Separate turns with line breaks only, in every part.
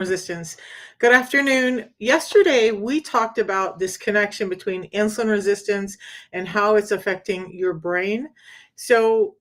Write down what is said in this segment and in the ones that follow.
Resistance. Good afternoon. Yesterday, we talked about this connection between insulin resistance and how it's affecting your brain. So,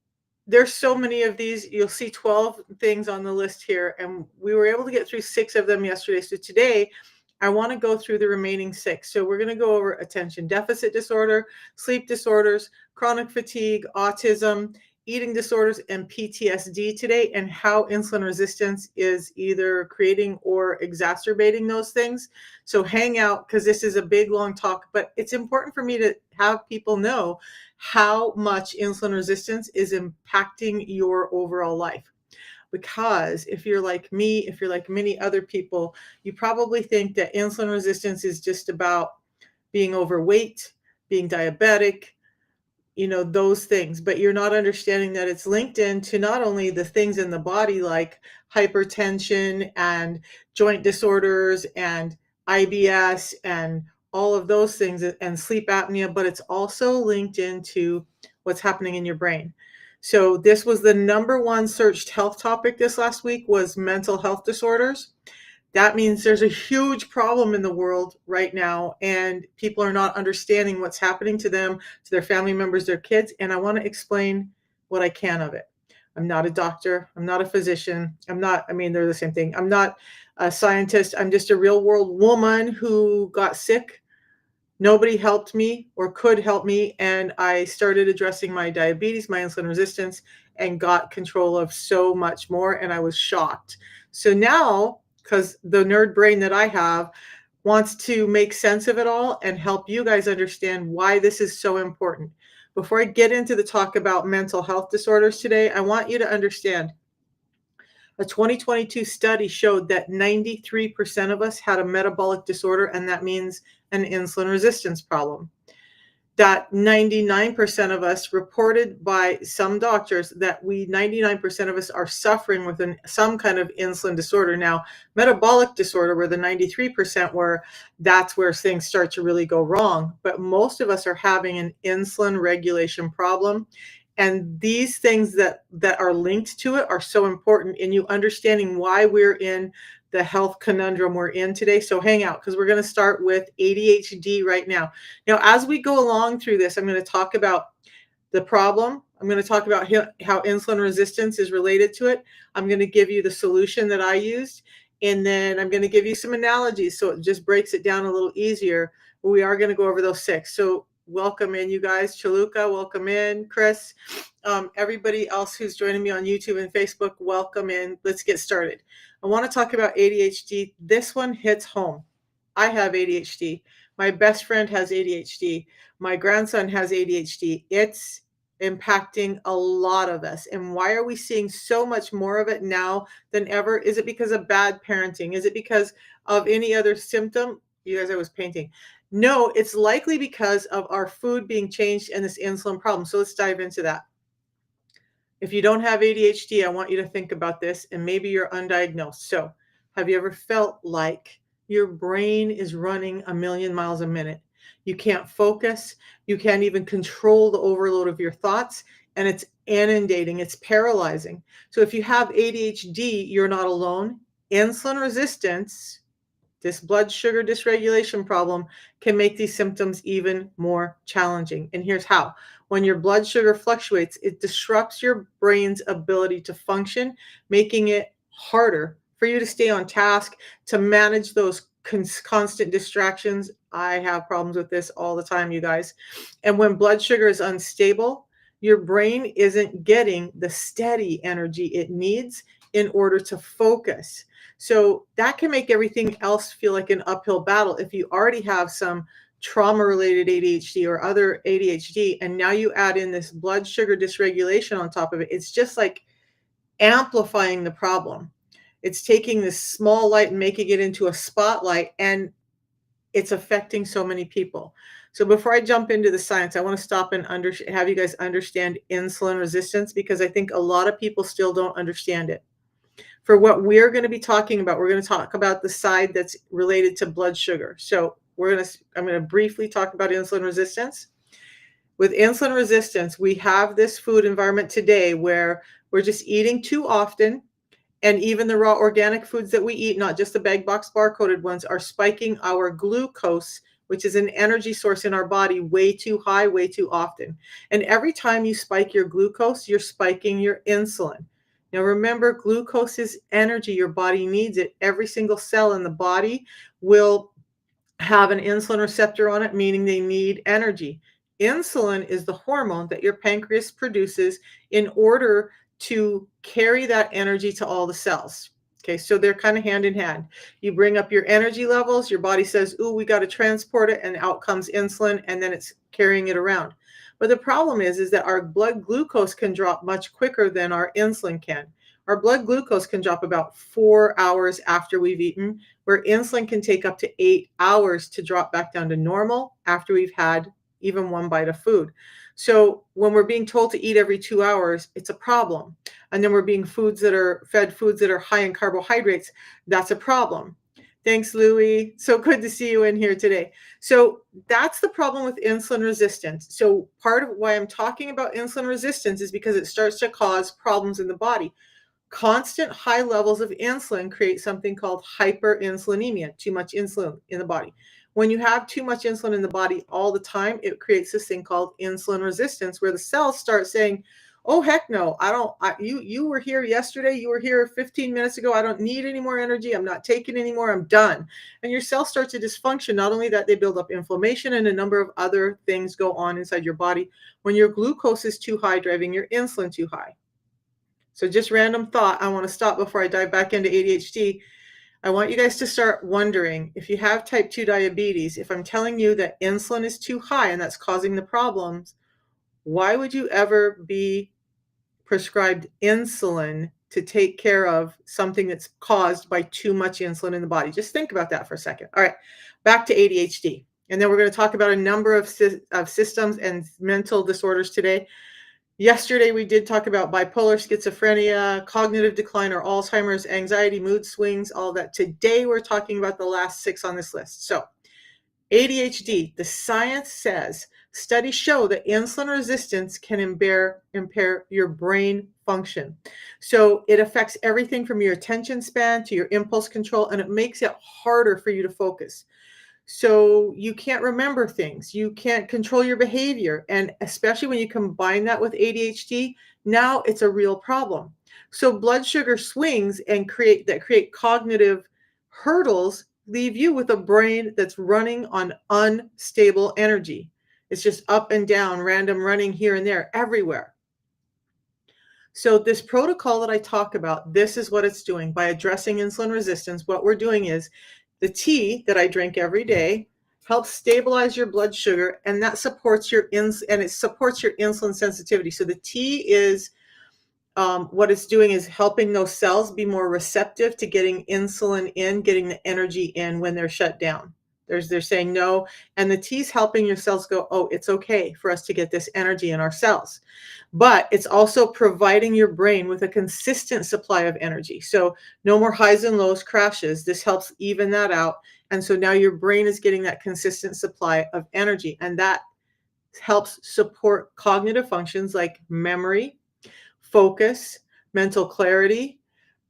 there's so many of these. You'll see 12 things on the list here, and we were able to get through 6 of them yesterday. So, today, I want to go through the remaining 6. So, we're going to go over attention deficit disorder, sleep disorders, chronic fatigue, autism, eating disorders, and PTSD today, and how insulin resistance is either creating or exacerbating those things. So hang out, because this is a big long talk, but it's important for me to have people know how much insulin resistance is impacting your overall life. Because if you're like me, if you're like many other people, you probably think that insulin resistance is just about being overweight, being diabetic, those things, but you're not understanding that it's linked into not only the things in the body like hypertension and joint disorders and IBS and all of those things and sleep apnea, but it's also linked into what's happening in your brain. So this was the number one searched health topic this last week was mental health disorders. That means there's a huge problem in the world right now, and people are not understanding what's happening to them, to their family members, their kids, and I want to explain what I can of it. I'm not a doctor. I'm not a physician. They're the same thing. I'm not a scientist. I'm just a real world woman who got sick. Nobody helped me or could help me, and I started addressing my diabetes, my insulin resistance, and got control of so much more, and I was shocked. So now, because the nerd brain that I have wants to make sense of it all and help you guys understand why this is so important. Before I get into the talk about mental health disorders today, I want you to understand a 2022 study showed that 93% of us had a metabolic disorder, and that means an insulin resistance problem. That 99% of us reported by some doctors that 99% of us are suffering with some kind of insulin disorder. Now, metabolic disorder, where the 93% were, that's where things start to really go wrong. But most of us are having an insulin regulation problem. And these things that are linked to it are so important in you understanding why we're in the health conundrum we're in today. So hang out, because we're going to start with ADHD right now. Now, as we go along through this, I'm going to talk about the problem. I'm going to talk about how insulin resistance is related to it. I'm going to give you the solution that I used. And then I'm going to give you some analogies so it just breaks it down a little easier. But we are going to go over those 6. So welcome in, you guys. Chaluka, welcome in. Chris, everybody else who's joining me on YouTube and Facebook, welcome in. Let's get started. I want to talk about ADHD. This one hits home. I have ADHD. My best friend has ADHD. My grandson has ADHD. It's impacting a lot of us. And why are we seeing so much more of it now than ever? Is it because of bad parenting? Is it because of any other symptom? You guys, I was painting. No, it's likely because of our food being changed and this insulin problem. So let's dive into that. If you don't have ADHD, I want you to think about this, and maybe you're undiagnosed. So have you ever felt like your brain is running a million miles a minute? You can't focus. You can't even control the overload of your thoughts, and it's inundating. It's paralyzing. So if you have ADHD, you're not alone. Insulin resistance, this blood sugar dysregulation problem, can make these symptoms even more challenging. And here's how. When your blood sugar fluctuates, it disrupts your brain's ability to function, making it harder for you to stay on task, to manage those constant distractions. I have problems with this all the time, you guys. And when blood sugar is unstable, your brain isn't getting the steady energy it needs in order to focus. So that can make everything else feel like an uphill battle. If you already have some trauma-related ADHD or other ADHD, and now you add in this blood sugar dysregulation on top of it, it's just like amplifying the problem. It's taking this small light and making it into a spotlight, and it's affecting so many people. So before I jump into the science, I want to stop and have you guys understand insulin resistance, because I think a lot of people still don't understand it. For what we're going to be talking about, we're going to talk about the side that's related to blood sugar. So I'm going to briefly talk about insulin resistance. With insulin resistance, we have this food environment today where we're just eating too often, And even the raw organic foods that we eat, not just the bag box barcoded ones, are spiking our glucose, which is an energy source in our body, way too high, way too often. And every time you spike your glucose, you're spiking your insulin. Now, remember, glucose is energy. Your body needs it. Every single cell in the body will have an insulin receptor on it, meaning they need energy. Insulin is the hormone that your pancreas produces in order to carry that energy to all the cells. Okay, so they're kind of hand in hand. You bring up your energy levels, your body says, "Ooh, we got to transport it," and out comes insulin, and then it's carrying it around. But the problem is that our blood glucose can drop much quicker than our insulin can. Our blood glucose can drop about 4 hours after we've eaten, where insulin can take up to 8 hours to drop back down to normal after we've had even one bite of food. So when we're being told to eat every 2 hours, it's a problem. And then we're being fed foods that are high in carbohydrates. That's a problem. Thanks, Louie. So good to see you in here today. So that's the problem with insulin resistance. So part of why I'm talking about insulin resistance is because it starts to cause problems in the body. Constant high levels of insulin create something called hyperinsulinemia, too much insulin in the body. When you have too much insulin in the body all the time, it creates this thing called insulin resistance, where the cells start saying, "Oh heck no, you were here yesterday, you were here 15 minutes ago. I don't need any more energy. I'm not taking any more. I'm done." And your cells start to dysfunction. Not only that, they build up inflammation and a number of other things go on inside your body when your glucose is too high, driving your insulin too high. So just random thought, I want to stop before I dive back into ADHD. I want you guys to start wondering, if you have type 2 diabetes, if I'm telling you that insulin is too high and that's causing the problems, why would you ever be prescribed insulin to take care of something that's caused by too much insulin in the body? Just think about that for a second. All right, back to ADHD. And then we're going to talk about a number of systems and mental disorders today. Yesterday, we did talk about bipolar, schizophrenia, cognitive decline or Alzheimer's, anxiety, mood swings, all that. Today, we're talking about the last 6 on this list. So, ADHD, the science says studies show that insulin resistance can impair your brain function. So, it affects everything from your attention span to your impulse control, and it makes it harder for you to focus. So you can't remember things, you can't control your behavior, and especially when you combine that with ADHD, now it's a real problem. So blood sugar swings and create cognitive hurdles leave you with a brain that's running on unstable energy. It's just up and down, random running here and there, everywhere. So this protocol that I talk about, this is what it's doing. By addressing insulin resistance, what we're doing is the tea that I drink every day helps stabilize your blood sugar, and that supports it supports your insulin sensitivity. So the tea is what it's doing is helping those cells be more receptive to getting insulin in, getting the energy in when they're shut down. They're saying no, and the tea's helping your cells go, "Oh, it's okay for us to get this energy in our cells." But it's also providing your brain with a consistent supply of energy. So no more highs and lows, crashes. This helps even that out. And so now your brain is getting that consistent supply of energy, and that helps support cognitive functions like memory, focus, mental clarity,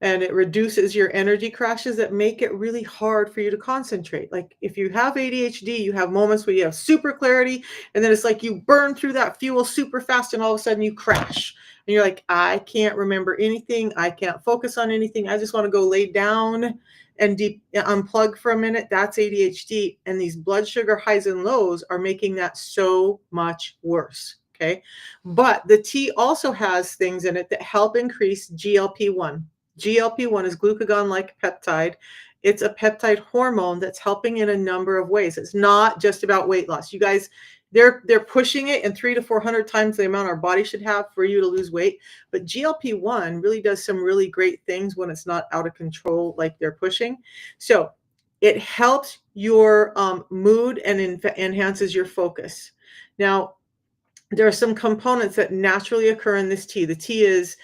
and it reduces your energy crashes that make it really hard for you to concentrate. Like if you have ADHD, you have moments where you have super clarity, and then it's like you burn through that fuel super fast, and all of a sudden you crash. And you're like, I can't remember anything. I can't focus on anything. I just want to go lay down and unplug for a minute. That's ADHD. And these blood sugar highs and lows are making that so much worse. Okay. But the tea also has things in it that help increase GLP-1. GLP-1 is glucagon-like peptide. It's a peptide hormone that's helping in a number of ways. It's not just about weight loss. You guys, they're pushing it in 300 to 400 times the amount our body should have for you to lose weight. But GLP-1 really does some really great things when it's not out of control like they're pushing. So it helps your mood and enhances your focus. Now, there are some components that naturally occur in this tea. The tea is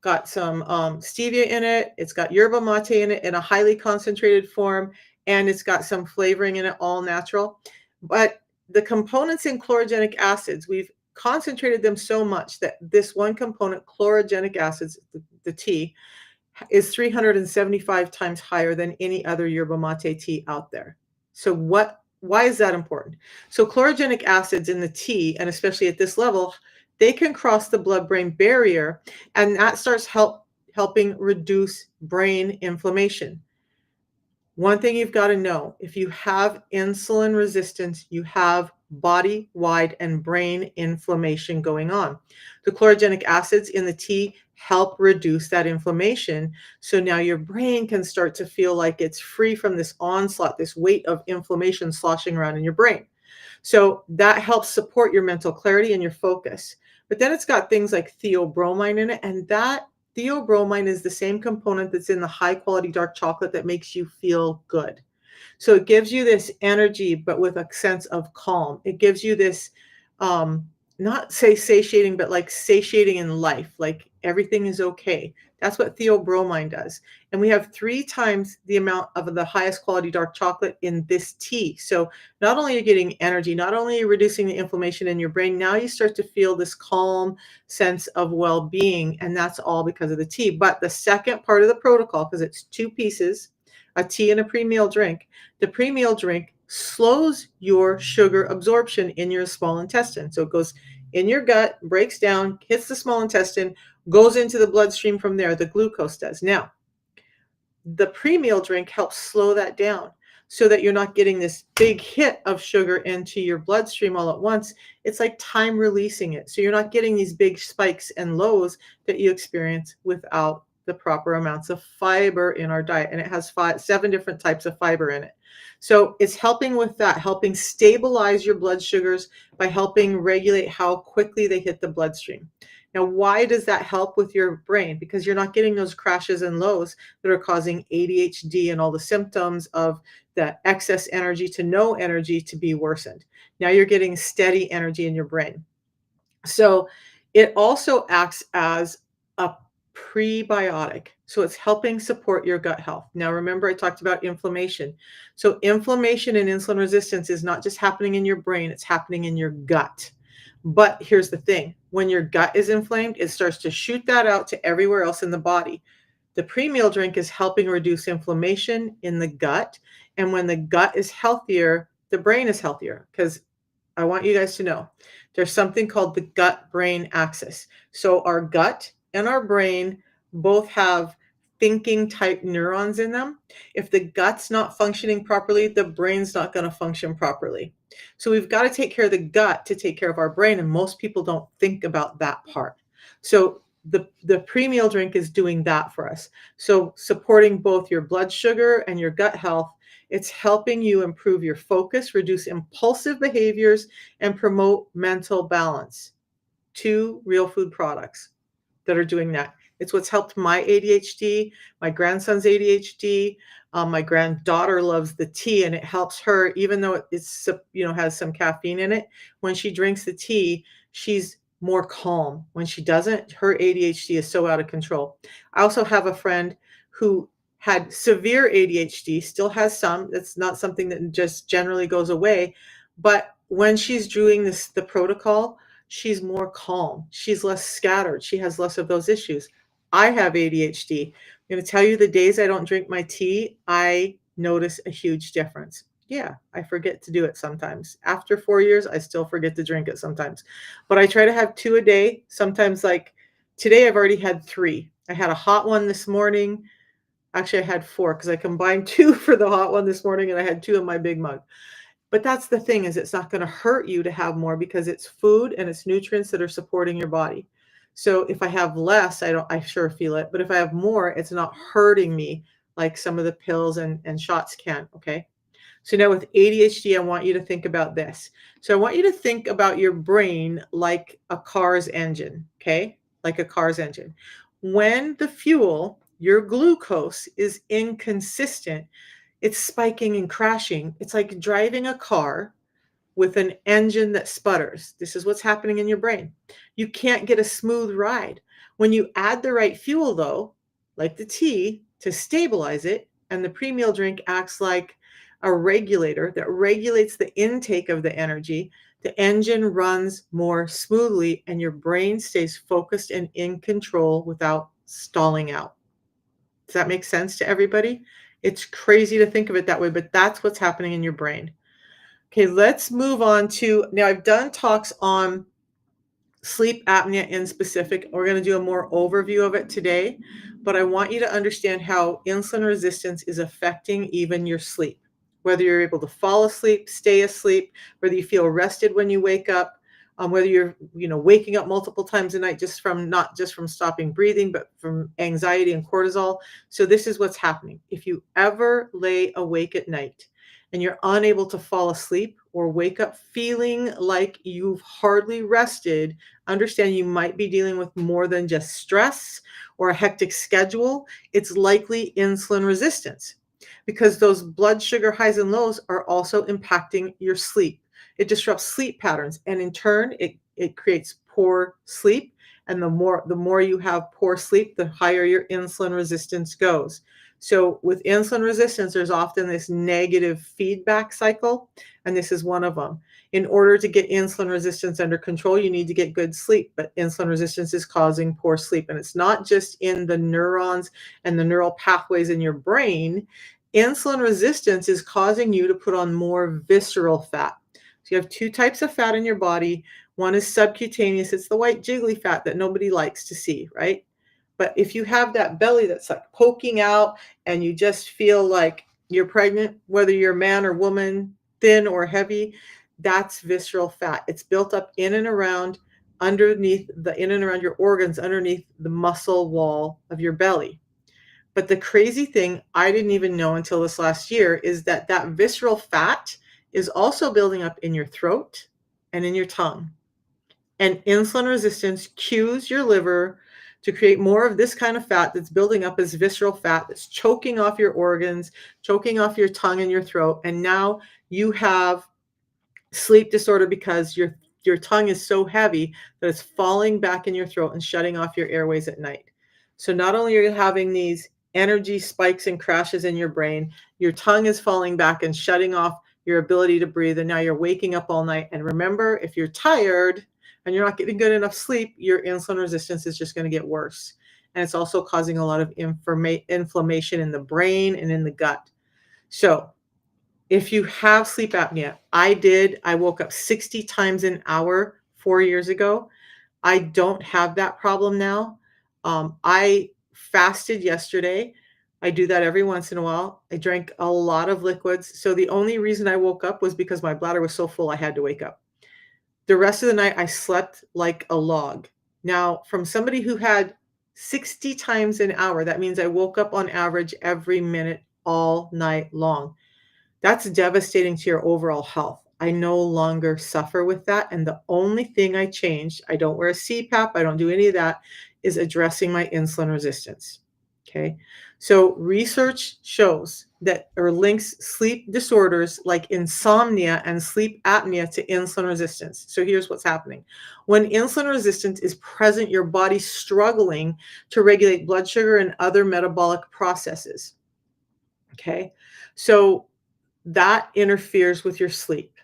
got some stevia in it. It's got yerba mate in it in a highly concentrated form, and it's got some flavoring in it, all natural. But the components in chlorogenic acids, we've concentrated them so much that this one component, chlorogenic acids, the tea, is 375 times higher than any other yerba mate tea out there. So why is that important? So chlorogenic acids in the tea, and especially at this level, they can cross the blood-brain barrier, and that starts helping reduce brain inflammation. One thing you've got to know, if you have insulin resistance, you have body-wide and brain inflammation going on. The chlorogenic acids in the tea help reduce that inflammation. So now your brain can start to feel like it's free from this onslaught, this weight of inflammation sloshing around in your brain. So that helps support your mental clarity and your focus. But then it's got things like theobromine in it, and that theobromine is the same component that's in the high quality dark chocolate that makes you feel good. So it gives you this energy, but with a sense of calm. It gives you this, um, not say satiating, but like satiating in life, like everything is okay. That's what theobromine does. And we have 3 times the amount of the highest quality dark chocolate in this tea. So not only are you getting energy, not only are you reducing the inflammation in your brain, now you start to feel this calm sense of well-being. And that's all because of the tea. But the second part of the protocol, because it's 2 pieces, a tea and a pre-meal drink, the pre-meal drink slows your sugar absorption in your small intestine. So it goes in your gut, breaks down, hits the small intestine, goes into the bloodstream from there. The glucose does. Now, the pre-meal drink helps slow that down so that you're not getting this big hit of sugar into your bloodstream all at once. It's like time releasing it. So you're not getting these big spikes and lows that you experience without the proper amounts of fiber in our diet. And it has 7 different types of fiber in it. So it's helping with that, helping stabilize your blood sugars by helping regulate how quickly they hit the bloodstream. Now, why does that help with your brain? Because you're not getting those crashes and lows that are causing ADHD and all the symptoms of the excess energy to no energy to be worsened. Now you're getting steady energy in your brain. So it also acts as a prebiotic. So it's helping support your gut health. Now, remember, I talked about inflammation. So inflammation and insulin resistance is not just happening in your brain, it's happening in your gut. But here's the thing, when your gut is inflamed, it starts to shoot that out to everywhere else in the body. The pre-meal drink is helping reduce inflammation in the gut. And when the gut is healthier, the brain is healthier. Because I want you guys to know there's something called the gut brain axis. So our gut and our brain both have thinking type neurons in them. If the gut's not functioning properly, the brain's not going to function properly. So we've got to take care of the gut to take care of our brain, and most people don't think about that part. So the pre-meal drink is doing that for us. So supporting both your blood sugar and your gut health, it's helping you improve your focus, reduce impulsive behaviors, and promote mental balance. 2 real food products that are doing that. It's what's helped my ADHD, my grandson's ADHD. My granddaughter loves the tea, and it helps her, even though it's has some caffeine in it. When she drinks the tea, she's more calm. When she doesn't, her ADHD is so out of control. I also have a friend who had severe ADHD, still has some. That's not something that just generally goes away. But when she's doing the protocol, she's more calm. She's less scattered. She has less of those issues. I have ADHD. I'm going to tell you, the days I don't drink my tea, I notice a huge difference. Yeah, I forget to do it sometimes. After 4 years, I still forget to drink it sometimes. But I try to have 2 a day. Sometimes, like today, I've already had 3. I had a hot one this morning. Actually, I had 4 because I combined 2 for the hot one this morning, and I had 2 in my big mug. But that's the thing, is it's not going to hurt you to have more because it's food and it's nutrients that are supporting your body. So if I have less, I sure feel it. But if I have more, it's not hurting me like some of the pills and shots can. Okay. So now with ADHD, I want you to think about this. So I want you to think about your brain like a car's engine. Okay. Like a car's engine. When the fuel, your glucose, is inconsistent, it's spiking and crashing. It's like driving a car with an engine that sputters. This is what's happening in your brain. You can't get a smooth ride. When you add the right fuel, though, like the tea, to stabilize it, and the pre-meal drink acts like a regulator that regulates the intake of the energy, the engine runs more smoothly and your brain stays focused and in control without stalling out. Does that make sense to everybody? It's crazy to think of it that way, but that's what's happening in your brain. Okay, let's move on to now I've done talks on sleep apnea in specific. We're going to do a more overview of it today, but I want you to understand how insulin resistance is affecting even your sleep. Whether you're able to fall asleep, stay asleep, whether you feel rested when you wake up, whether you're waking up multiple times a night just from not just from stopping breathing, but from anxiety and cortisol. So this is what's happening. If you ever lay awake at night and you're unable to fall asleep or wake up feeling like you've hardly rested, understand you might be dealing with more than just stress or a hectic schedule. It's likely insulin resistance because those blood sugar highs and lows are also impacting your sleep. It disrupts sleep patterns, and in turn, it creates poor sleep. And the more you have poor sleep, the higher your insulin resistance goes. So with insulin resistance, there's often this negative feedback cycle, and this is one of them. In order to get insulin resistance under control, you need to get good sleep, but insulin resistance is causing poor sleep. And it's not just in the neurons and the neural pathways in your brain. Insulin resistance is causing you to put on more visceral fat. So you have two types of fat in your body. One is subcutaneous. It's the white jiggly fat that nobody likes to see, right? But if you have that belly that's like poking out and you just feel like you're pregnant, whether you're a man or woman, thin or heavy, that's visceral fat. It's built up in and around your organs, underneath the muscle wall of your belly. But the crazy thing I didn't even know until this last year is that that visceral fat is also building up in your throat and in your tongue. And insulin resistance cues your liver to create more of this kind of fat that's building up as visceral fat that's choking off your organs, choking off your tongue and your throat. And now you have sleep disorder because your tongue is so heavy that it's falling back in your throat and shutting off your airways at night. So not only are you having these energy spikes and crashes in your brain, your tongue is falling back and shutting off your ability to breathe, and now you're waking up all night. And remember, if you're tired and you're not getting good enough sleep, your insulin resistance is just going to get worse. And it's also causing a lot of inflammation in the brain and in the gut. So if you have sleep apnea, I woke up 60 times an hour 4 years ago. I don't have that problem now. I fasted yesterday. I do that every once in a while. I drank a lot of liquids. So the only reason I woke up was because my bladder was so full I had to wake up. The rest of the night I slept like a log. Now, from somebody who had 60 times an hour, that means I woke up on average every minute all night long. That's devastating to your overall health. I no longer suffer with that. And the only thing I changed, I don't wear a CPAP, I don't do any of that, is addressing my insulin resistance. Okay. So research shows that or links sleep disorders like insomnia and sleep apnea to insulin resistance. So here's what's happening. When insulin resistance is present, your body's struggling to regulate blood sugar and other metabolic processes. Okay. So that interferes with your sleep.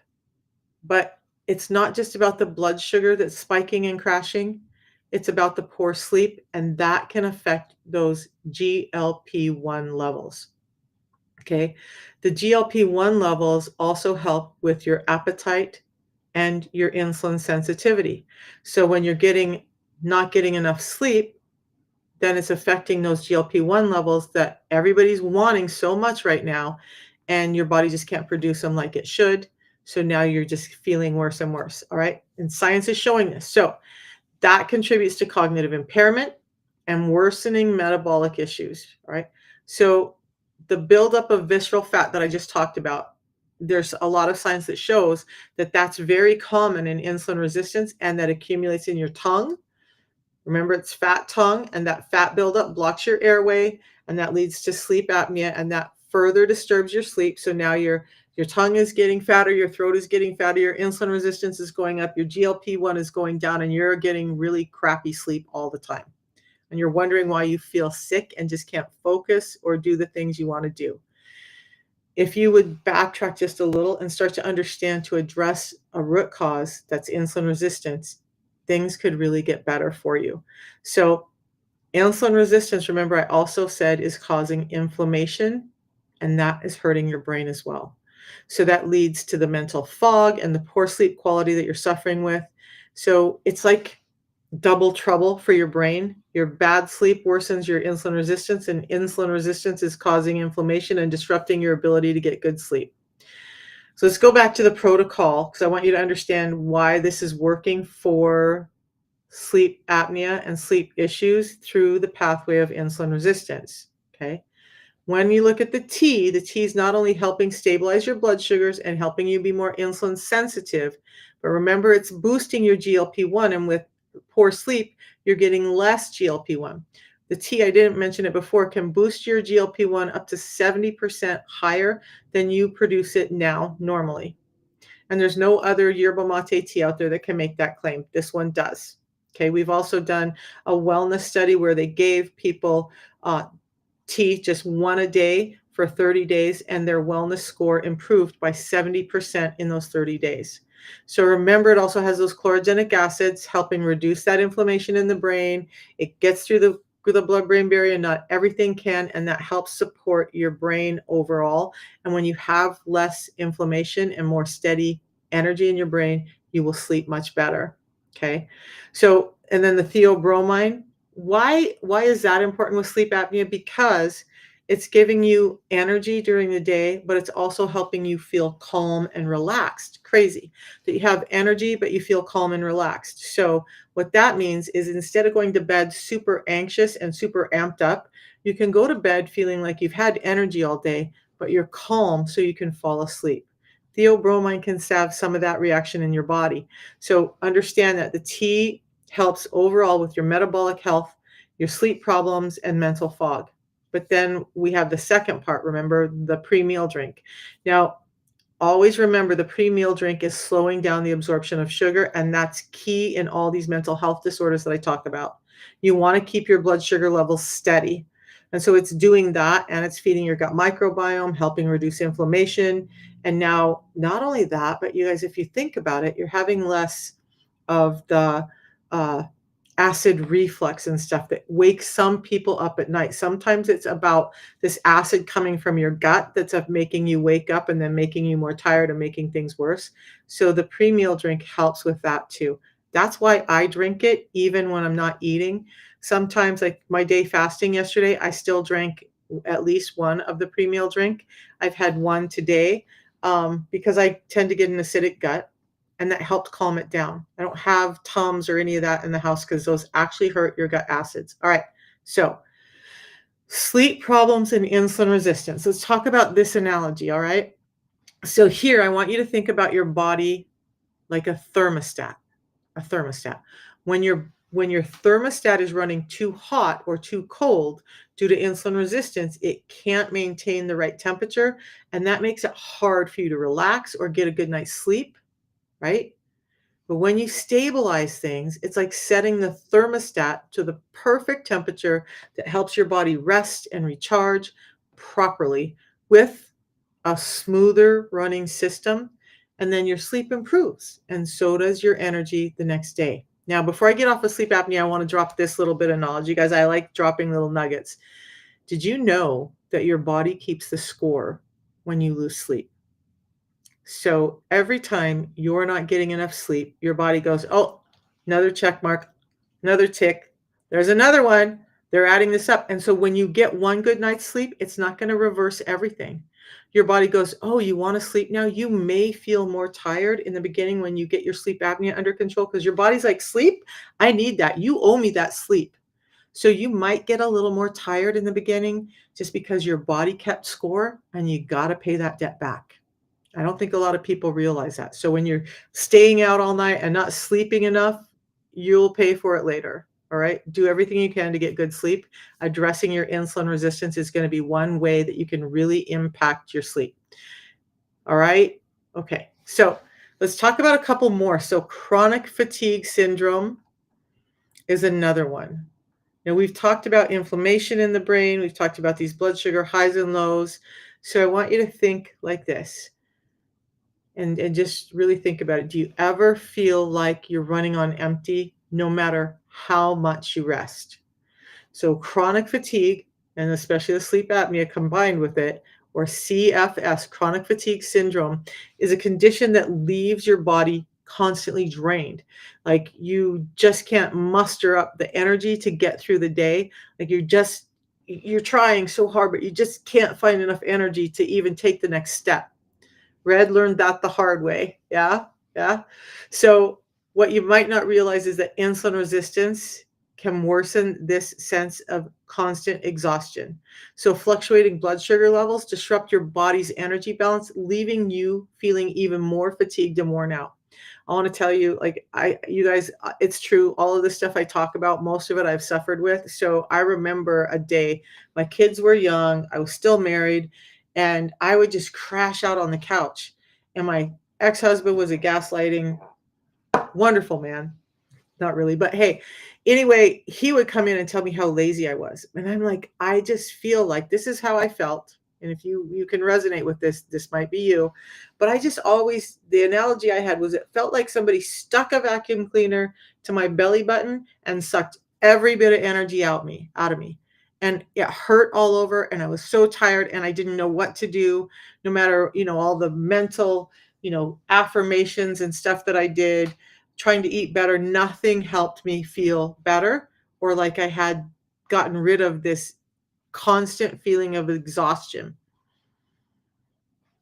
But it's not just about the blood sugar that's spiking and crashing. It's about the poor sleep, and that can affect those GLP-1 levels. Okay. The GLP-1 levels also help with your appetite and your insulin sensitivity. So when you're not getting enough sleep, then it's affecting those GLP-1 levels that everybody's wanting so much right now, and your body just can't produce them like it should. So now you're just feeling worse and worse. All right. And science is showing this. So that contributes to cognitive impairment and worsening metabolic issues. All right. So the buildup of visceral fat that I just talked about, there's a lot of science that shows that that's very common in insulin resistance and that accumulates in your tongue. Remember, it's fat tongue, and that fat buildup blocks your airway, and that leads to sleep apnea, and that further disturbs your sleep. So now your tongue is getting fatter, your throat is getting fatter, your insulin resistance is going up, your GLP-1 is going down, and you're getting really crappy sleep all the time. And you're wondering why you feel sick and just can't focus or do the things you want to do. If you would backtrack just a little and start to understand to address a root cause that's insulin resistance, things could really get better for you. So Insulin resistance, remember, I also said is causing inflammation, and that is hurting your brain as well. So that leads to the mental fog and the poor sleep quality that you're suffering with. So it's like double trouble for your brain. Your bad sleep worsens your insulin resistance, and insulin resistance is causing inflammation and disrupting your ability to get good sleep. So let's go back to the protocol because I want you to understand why this is working for sleep apnea and sleep issues through the pathway of insulin resistance. Okay. When you look at the T is not only helping stabilize your blood sugars and helping you be more insulin sensitive, but remember it's boosting your GLP-1. And with poor sleep, you're getting less GLP-1. The T, I didn't mention it before, can boost your GLP-1 up to 70% higher than you produce it now normally. And there's no other yerba mate tea out there that can make that claim. This one does. Okay, we've also done a wellness study where they gave people tea just one a day for 30 days, and their wellness score improved by 70% in those 30 days. So remember, it also has those chlorogenic acids helping reduce that inflammation in the brain. It gets through the blood-brain barrier. Not everything can, and that helps support your brain overall. And when you have less inflammation and more steady energy in your brain, you will sleep much better. Okay. So, and then the theobromine, why is that important with sleep apnea? Because it's giving you energy during the day, but it's also helping you feel calm and relaxed. Crazy that you have energy, but you feel calm and relaxed. So what that means is instead of going to bed super anxious and super amped up, you can go to bed feeling like you've had energy all day, but you're calm so you can fall asleep. Theobromine can salve some of that reaction in your body. So understand that the tea helps overall with your metabolic health, your sleep problems, and mental fog. But then we have the second part, remember, the pre-meal drink. Now, always remember the pre-meal drink is slowing down the absorption of sugar, and that's key in all these mental health disorders that I talk about. You want to keep your blood sugar levels steady. And so it's doing that, and it's feeding your gut microbiome, helping reduce inflammation. And now, not only that, but you guys, if you think about it, you're having less of the uh, acid reflux and stuff that wakes some people up at night. Sometimes it's about this acid coming from your gut that's of making you wake up and then making you more tired and making things worse. So the pre-meal drink helps with that too. That's why I drink it even when I'm not eating. Sometimes, like my day fasting yesterday, I still drank at least one of the pre-meal drink. I've had one today because I tend to get an acidic gut, and that helped calm it down. I don't have Tums or any of that in the house because those actually hurt your gut acids. All right, so sleep problems and insulin resistance. Let's talk about this analogy, all right? So here, I want you to think about your body like a thermostat, a thermostat. When your thermostat is running too hot or too cold due to insulin resistance, it can't maintain the right temperature, and that makes it hard for you to relax or get a good night's sleep, right? But when you stabilize things, it's like setting the thermostat to the perfect temperature that helps your body rest and recharge properly with a smoother running system. And then your sleep improves, and so does your energy the next day. Now, before I get off of sleep apnea, I want to drop this little bit of knowledge. You guys, I like dropping little nuggets. Did you know that your body keeps the score when you lose sleep? So every time you're not getting enough sleep, your body goes, oh, another check mark, another tick. There's another one. They're adding this up. And so when you get one good night's sleep, it's not going to reverse everything. Your body goes, oh, you want to sleep now? You may feel more tired in the beginning when you get your sleep apnea under control because your body's like, sleep? I need that. You owe me that sleep. So you might get a little more tired in the beginning just because your body kept score, and you got to pay that debt back. I don't think a lot of people realize that. So when you're staying out all night and not sleeping enough, you'll pay for it later. All right. Do everything you can to get good sleep. Addressing your insulin resistance is going to be one way that you can really impact your sleep. All right. Okay. So let's talk about a couple more. So chronic fatigue syndrome is another one. Now, we've talked about inflammation in the brain. We've talked about these blood sugar highs and lows. So I want you to think like this. And just really think about it. Do you ever feel like you're running on empty no matter how much you rest? So chronic fatigue, and especially the sleep apnea combined with it, or CFS, chronic fatigue syndrome, is a condition that leaves your body constantly drained. Like you just can't muster up the energy to get through the day. Like you're trying so hard, but you just can't find enough energy to even take the next step. Red learned that the hard way. Yeah. Yeah. So, what you might not realize is that insulin resistance can worsen this sense of constant exhaustion. So, fluctuating blood sugar levels disrupt your body's energy balance, leaving you feeling even more fatigued and worn out. I want to tell you, like, you guys, it's true. All of the stuff I talk about, most of it I've suffered with. So, I remember a day, my kids were young, I was still married, and I would just crash out on the couch. And my ex-husband was a gaslighting, wonderful man. Not really, but hey, anyway, he would come in and tell me how lazy I was. And I'm like, I just feel like this is how I felt. And if you can resonate with this, this might be you. But I just always, the analogy I had was it felt like somebody stuck a vacuum cleaner to my belly button and sucked every bit of energy out of me. And it hurt all over and I was so tired and I didn't know what to do, no matter, all the mental, affirmations and stuff that I did trying to eat better, nothing helped me feel better or like I had gotten rid of this constant feeling of exhaustion.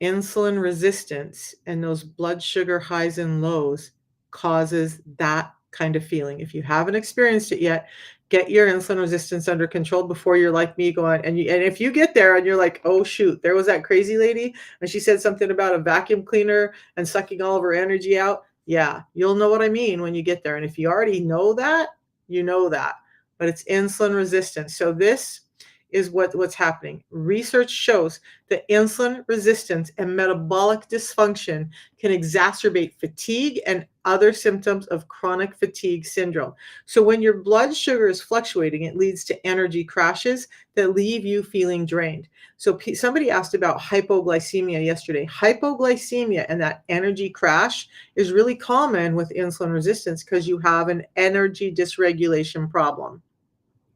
Insulin resistance and those blood sugar highs and lows causes that kind of feeling. If you haven't experienced it yet, get your insulin resistance under control before you're like me going and if you get there and you're like, "Oh shoot, there was that crazy lady and she said something about a vacuum cleaner and sucking all of her energy out." Yeah, you'll know what I mean when you get there. And if you already know that, you know that. But it's insulin resistance. So this is what's happening. Research shows that insulin resistance and metabolic dysfunction can exacerbate fatigue and other symptoms of chronic fatigue syndrome. So when your blood sugar is fluctuating, it leads to energy crashes that leave you feeling drained. So somebody asked about hypoglycemia yesterday. Hypoglycemia and that energy crash is really common with insulin resistance because you have an energy dysregulation problem.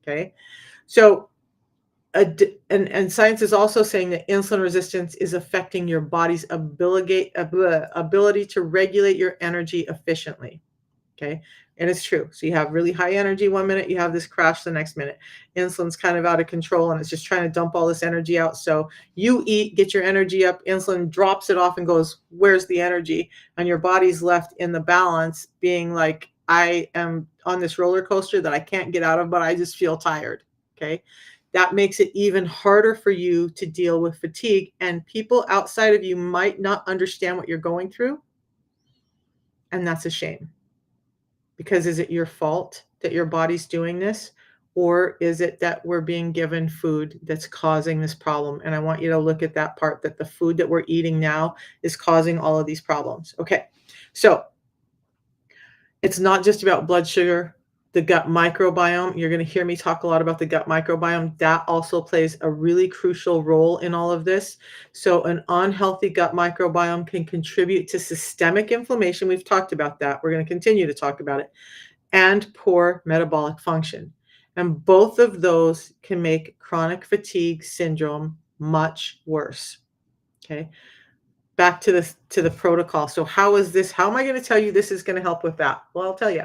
Okay. So and science is also saying that insulin resistance is affecting your body's ability to regulate your energy efficiently. Okay. And it's true. So you have really high energy one minute, you have this crash the next minute. Insulin's kind of out of control and it's just trying to dump all this energy out. So you eat, get your energy up, insulin drops it off and goes, "Where's the energy?" And your body's left in the balance being like, "I am on this roller coaster that I can't get out of, but I just feel tired." Okay. That makes it even harder for you to deal with fatigue. And people outside of you might not understand what you're going through. And that's a shame. Because is it your fault that your body's doing this? Or is it that we're being given food that's causing this problem? And I want you to look at that part, that the food that we're eating now is causing all of these problems. Okay. So it's not just about blood sugar, the gut microbiome. You're going to hear me talk a lot about the gut microbiome. That also plays a really crucial role in all of this. So, an unhealthy gut microbiome can contribute to systemic inflammation. We've talked about that. We're going to continue to talk about it, and poor metabolic function. And both of those can make chronic fatigue syndrome much worse. Okay. Back to the protocol. So how am I going to tell you this is going to help with that? Well, I'll tell you.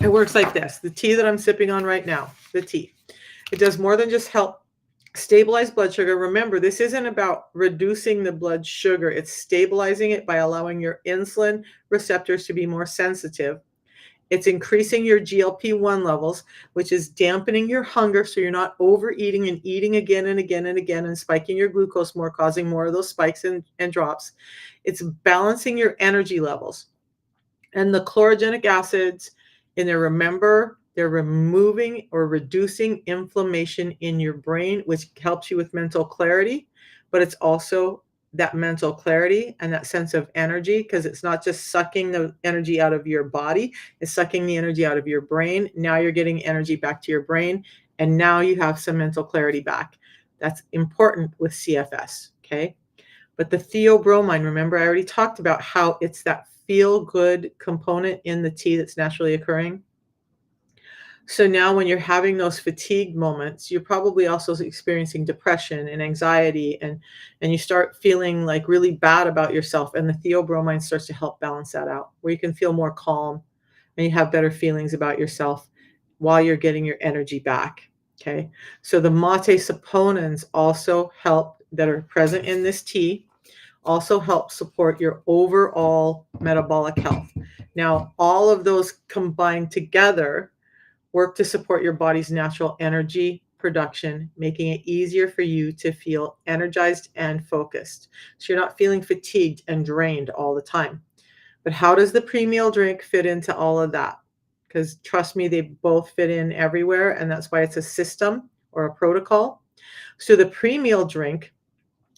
It works like this. The tea that I'm sipping on right now, the tea. It does more than just help stabilize blood sugar. Remember, this isn't about reducing the blood sugar. It's stabilizing it by allowing your insulin receptors to be more sensitive. It's increasing your GLP-1 levels, which is dampening your hunger so you're not overeating and eating again and again and again and spiking your glucose more, causing more of those spikes and drops. It's balancing your energy levels. And the chlorogenic acids in there, remember, they're removing or reducing inflammation in your brain, which helps you with mental clarity, but it's also that mental clarity and that sense of energy, because it's not just sucking the energy out of your body, it's sucking the energy out of your brain. Now you're getting energy back to your brain, and now you have some mental clarity back. That's important with CFS, okay? But the theobromine, remember I already talked about how it's that feel-good component in the tea that's naturally occurring. So now when you're having those fatigue moments, you're probably also experiencing depression and anxiety, and you start feeling like really bad about yourself, and the theobromine starts to help balance that out, where you can feel more calm and you have better feelings about yourself while you're getting your energy back. Okay. So the mate saponins also help, that are present in this tea, also help support your overall metabolic health. Now, all of those combined together work to support your body's natural energy production, making it easier for you to feel energized and focused. So you're not feeling fatigued and drained all the time. But how does the pre-meal drink fit into all of that? Because trust me, they both fit in everywhere, and that's why it's a system or a protocol. So the pre-meal drink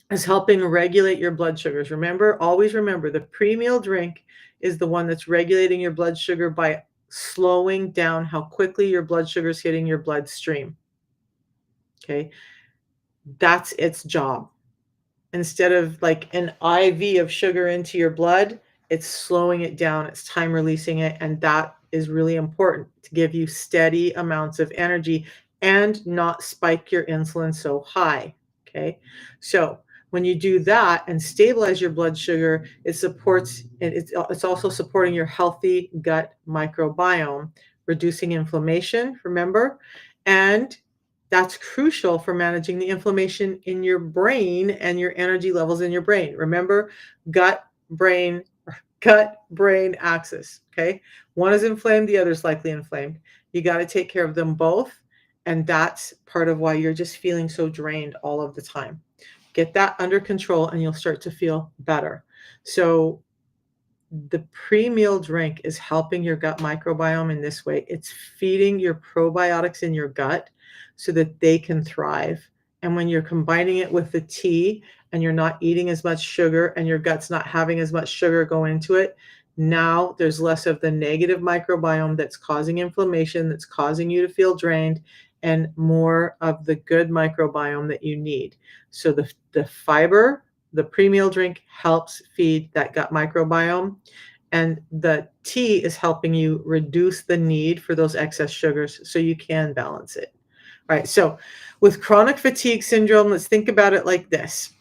is helping regulate your blood sugars. Remember, always remember, the pre-meal drink is the one that's regulating your blood sugar by slowing down how quickly your blood sugar is hitting your bloodstream. Okay, that's its job. Instead of like an IV of sugar into your blood, it's slowing it down, it's time releasing it, and that is really important to give you steady amounts of energy and not spike your insulin so high. Okay, so when you do that and stabilize your blood sugar, it supports, and it's also supporting your healthy gut microbiome, reducing inflammation, remember, and that's crucial for managing the inflammation in your brain and your energy levels in your brain. Remember, gut brain gut brain axis, okay? One is inflamed, the other is likely inflamed. You got to take care of them both, and that's part of why you're just feeling so drained all of the time. Get that under control and you'll start to feel better. So the pre-meal drink is helping your gut microbiome in this way. It's feeding your probiotics in your gut so that they can thrive. And when you're combining it with the tea and you're not eating as much sugar and your gut's not having as much sugar go into it, now there's less of the negative microbiome that's causing inflammation, that's causing you to feel drained, and more of the good microbiome that you need. So the fiber, the pre-meal drink helps feed that gut microbiome, and the tea is helping you reduce the need for those excess sugars so you can balance it. All right, so with chronic fatigue syndrome, let's think about it like this.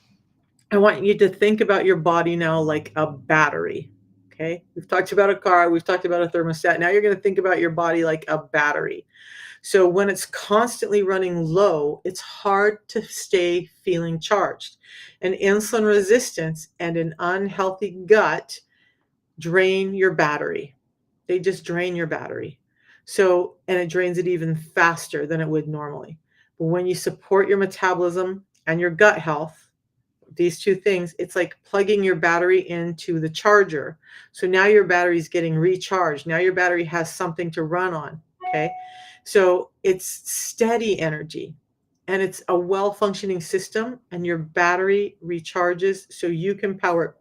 I want you to think about your body now like a battery. Okay, we've talked about a car, we've talked about a thermostat. Now you're going to think about your body like a battery. So when it's constantly running low, it's hard to stay feeling charged. And insulin resistance and an unhealthy gut drain your battery. They just drain your battery. So, and it drains it even faster than it would normally. But when you support your metabolism and your gut health, these two things, it's like plugging your battery into the charger. So now your battery's getting recharged. Now your battery has something to run on. Okay. So it's steady energy and it's a well functioning system, and your battery recharges so you can power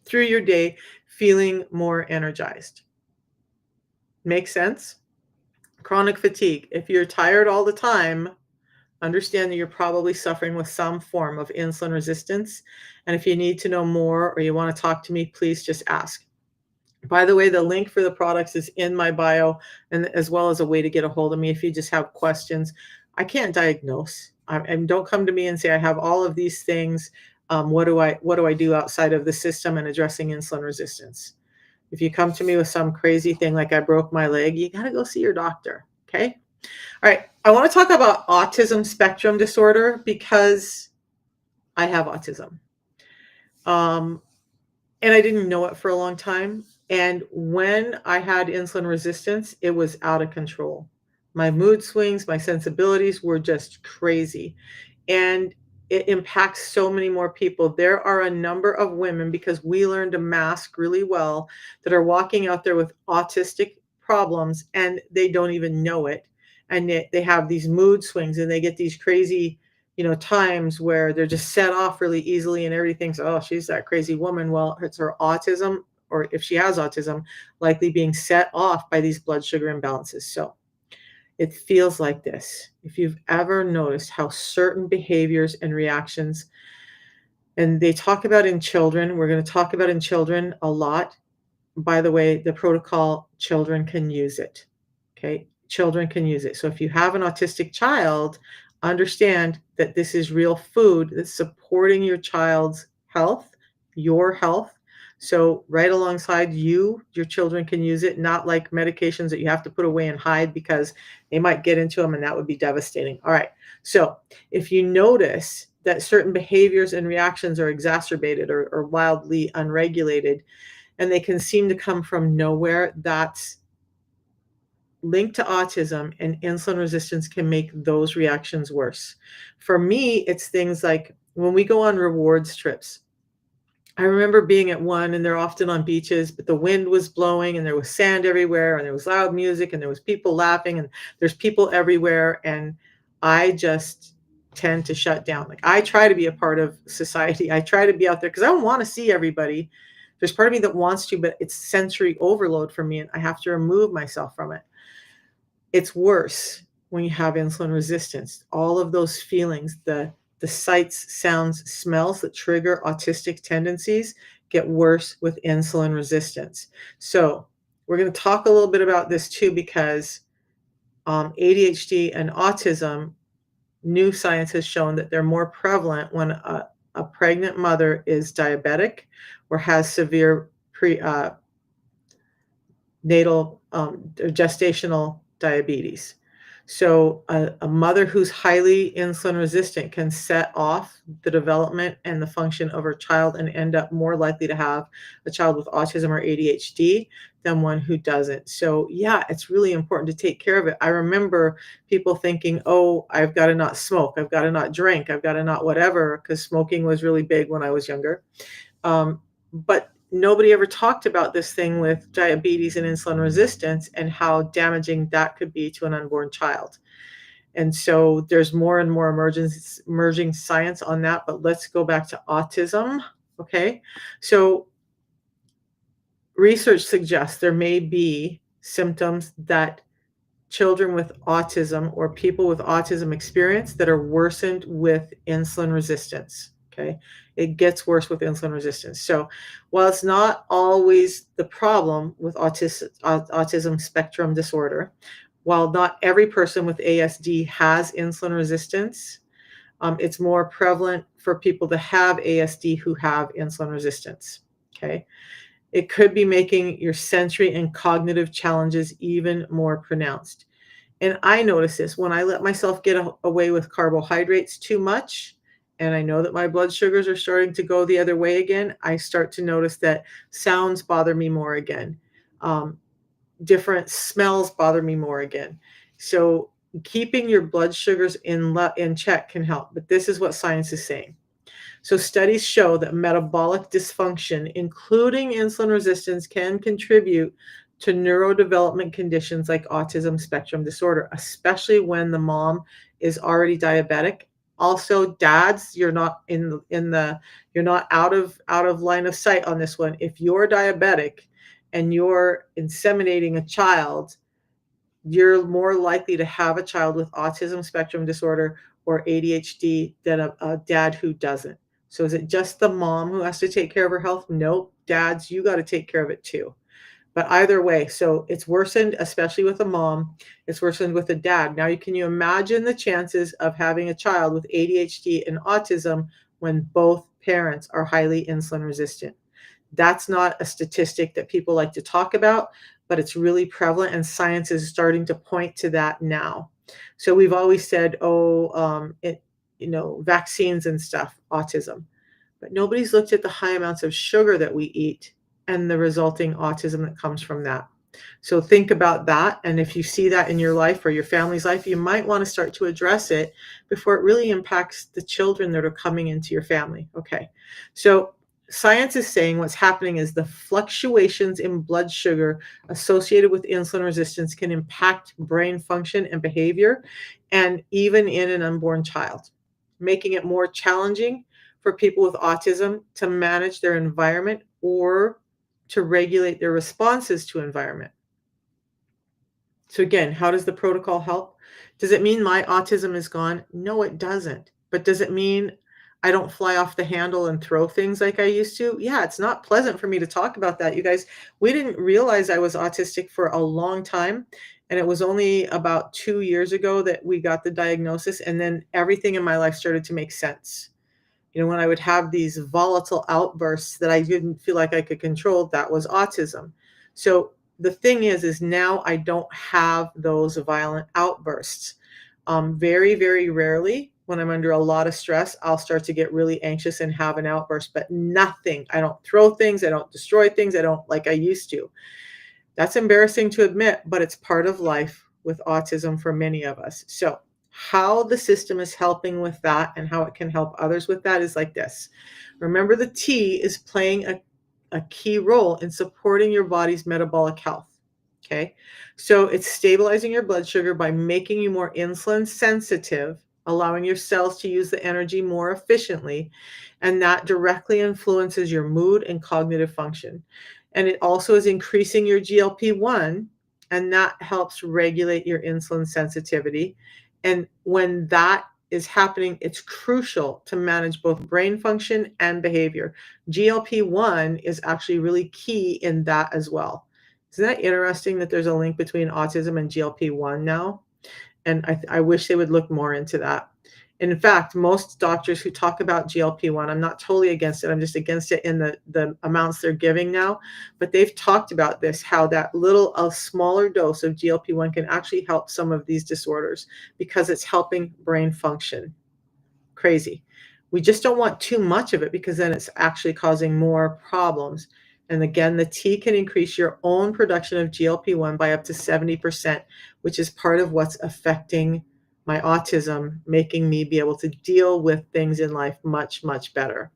through your day feeling more energized. Make sense? Chronic fatigue. If you're tired all the time, understand that you're probably suffering with some form of insulin resistance. And if you need to know more or you want to talk to me, please just ask. By the way, the link for the products is in my bio, and as well as a way to get a hold of me if you just have questions. I can't diagnose. And don't come to me and say I have all of these things. What do I do outside of the system and addressing insulin resistance? If you come to me with some crazy thing like I broke my leg, you got to go see your doctor. Okay. All right. I want to talk about autism spectrum disorder because I have autism. Um, and I didn't know it for a long time. And when I had insulin resistance, it was out of control. My mood swings, my sensibilities were just crazy. And it impacts so many more people. There are a number of women, because we learn to mask really well, that are walking out there with autistic problems and they don't even know it. And they have these mood swings and they get these crazy, times where they're just set off really easily and everybody thinks, oh, she's that crazy woman. Well, it's her autism, or if she has autism, likely being set off by these blood sugar imbalances. So it feels like this. If you've ever noticed how certain behaviors and reactions, and they talk about in children, we're going to talk about in children a lot. By the way, the protocol, children can use it. Okay. children can use it. So if you have an autistic child, understand that this is real food that's supporting your child's health, your health. So right alongside you, your children can use it, not like medications that you have to put away and hide because they might get into them and that would be devastating. All right. So if you notice that certain behaviors and reactions are exacerbated or wildly unregulated, and they can seem to come from nowhere, that's linked to autism, and insulin resistance can make those reactions worse. For me, it's things like when we go on rewards trips. I remember being at one and they're often on beaches, but the wind was blowing and there was sand everywhere and there was loud music and there was people laughing and there's people everywhere. And I just tend to shut down. Like I try to be a part of society. I try to be out there because I want to see everybody. There's part of me that wants to, but it's sensory overload for me and I have to remove myself from it. It's worse when you have insulin resistance. All of those feelings, the sights, sounds, smells that trigger autistic tendencies get worse with insulin resistance. So we're going to talk a little bit about this too, because ADHD and autism, new science has shown that they're more prevalent when a pregnant mother is diabetic or has severe natal or gestational diabetes. So a mother who's highly insulin resistant can set off the development and the function of her child and end up more likely to have a child with autism or ADHD than one who doesn't. So yeah, it's really important to take care of it. I remember people thinking, oh, I've got to not smoke, I've got to not drink, I've got to not whatever, because smoking was really big when I was younger. But nobody ever talked about this thing with diabetes and insulin resistance and how damaging that could be to an unborn child. And so there's more and more emerging science on that. But let's go back to autism. Okay. So research suggests there may be symptoms that children with autism or people with autism experience that are worsened with insulin resistance. Okay. It gets worse with insulin resistance. So while it's not always the problem with autism spectrum disorder, while not every person with ASD has insulin resistance, it's more prevalent for people to have ASD who have insulin resistance. Okay. It could be making your sensory and cognitive challenges even more pronounced. And I notice this when I let myself get away with carbohydrates too much, and I know that my blood sugars are starting to go the other way again, I start to notice that sounds bother me more again. Um, Different smells bother me more again. So keeping your blood sugars in check can help. But this is what science is saying. So studies show that metabolic dysfunction, including insulin resistance, can contribute to neurodevelopment conditions like autism spectrum disorder, especially when the mom is already diabetic. Also, dads, you're not you're not out of line of sight on this one. If you're diabetic and you're inseminating a child, you're more likely to have a child with autism spectrum disorder or ADHD than a dad who doesn't. So is it just the mom who has to take care of her health? Nope. Dads, you got to take care of it too. But either way, so it's worsened, especially with a mom. It's worsened with a dad. Now, can you imagine the chances of having a child with ADHD and autism when both parents are highly insulin resistant? That's not a statistic that people like to talk about, but it's really prevalent, and science is starting to point to that now. So we've always said, vaccines and stuff, autism, but nobody's looked at the high amounts of sugar that we eat and the resulting autism that comes from that. So think about that. And if you see that in your life or your family's life, you might want to start to address it before it really impacts the children that are coming into your family. Okay. So science is saying what's happening is the fluctuations in blood sugar associated with insulin resistance can impact brain function and behavior, and even in an unborn child, making it more challenging for people with autism to manage their environment or to regulate their responses to environment. So again, how does the protocol help? Does it mean my autism is gone? No, it doesn't. But does it mean I don't fly off the handle and throw things like I used to. Yeah, it's not pleasant for me to talk about that, you guys. We didn't realize I was autistic for a long time, and it was only about 2 years ago that we got the diagnosis, and then everything in my life started to make sense. When I would have these volatile outbursts that I didn't feel like I could control, that was autism. So the thing is now I don't have those violent outbursts. Very, very rarely when I'm under a lot of stress, I'll start to get really anxious and have an outburst, but nothing. I don't throw things, I don't destroy things, I don't like I used to. That's embarrassing to admit, but it's part of life with autism for many of us. So, how the system is helping with that and how it can help others with that is like this. Remember, the T is playing a key role in supporting your body's metabolic health. Okay. So, it's stabilizing your blood sugar by making you more insulin sensitive, allowing your cells to use the energy more efficiently. And that directly influences your mood and cognitive function. And it also is increasing your GLP-1, and that helps regulate your insulin sensitivity. And when that is happening, it's crucial to manage both brain function and behavior. GLP-1 is actually really key in that as well. Isn't that interesting that there's a link between autism and GLP-1 now? And I wish they would look more into that. And in fact, most doctors who talk about GLP-1, I'm not totally against it. I'm just against it in the amounts they're giving now. But they've talked about this, how that a smaller dose of GLP-1 can actually help some of these disorders because it's helping brain function. Crazy. We just don't want too much of it because then it's actually causing more problems. And again, the T can increase your own production of GLP-1 by up to 70%, which is part of what's affecting my autism, making me be able to deal with things in life much, much better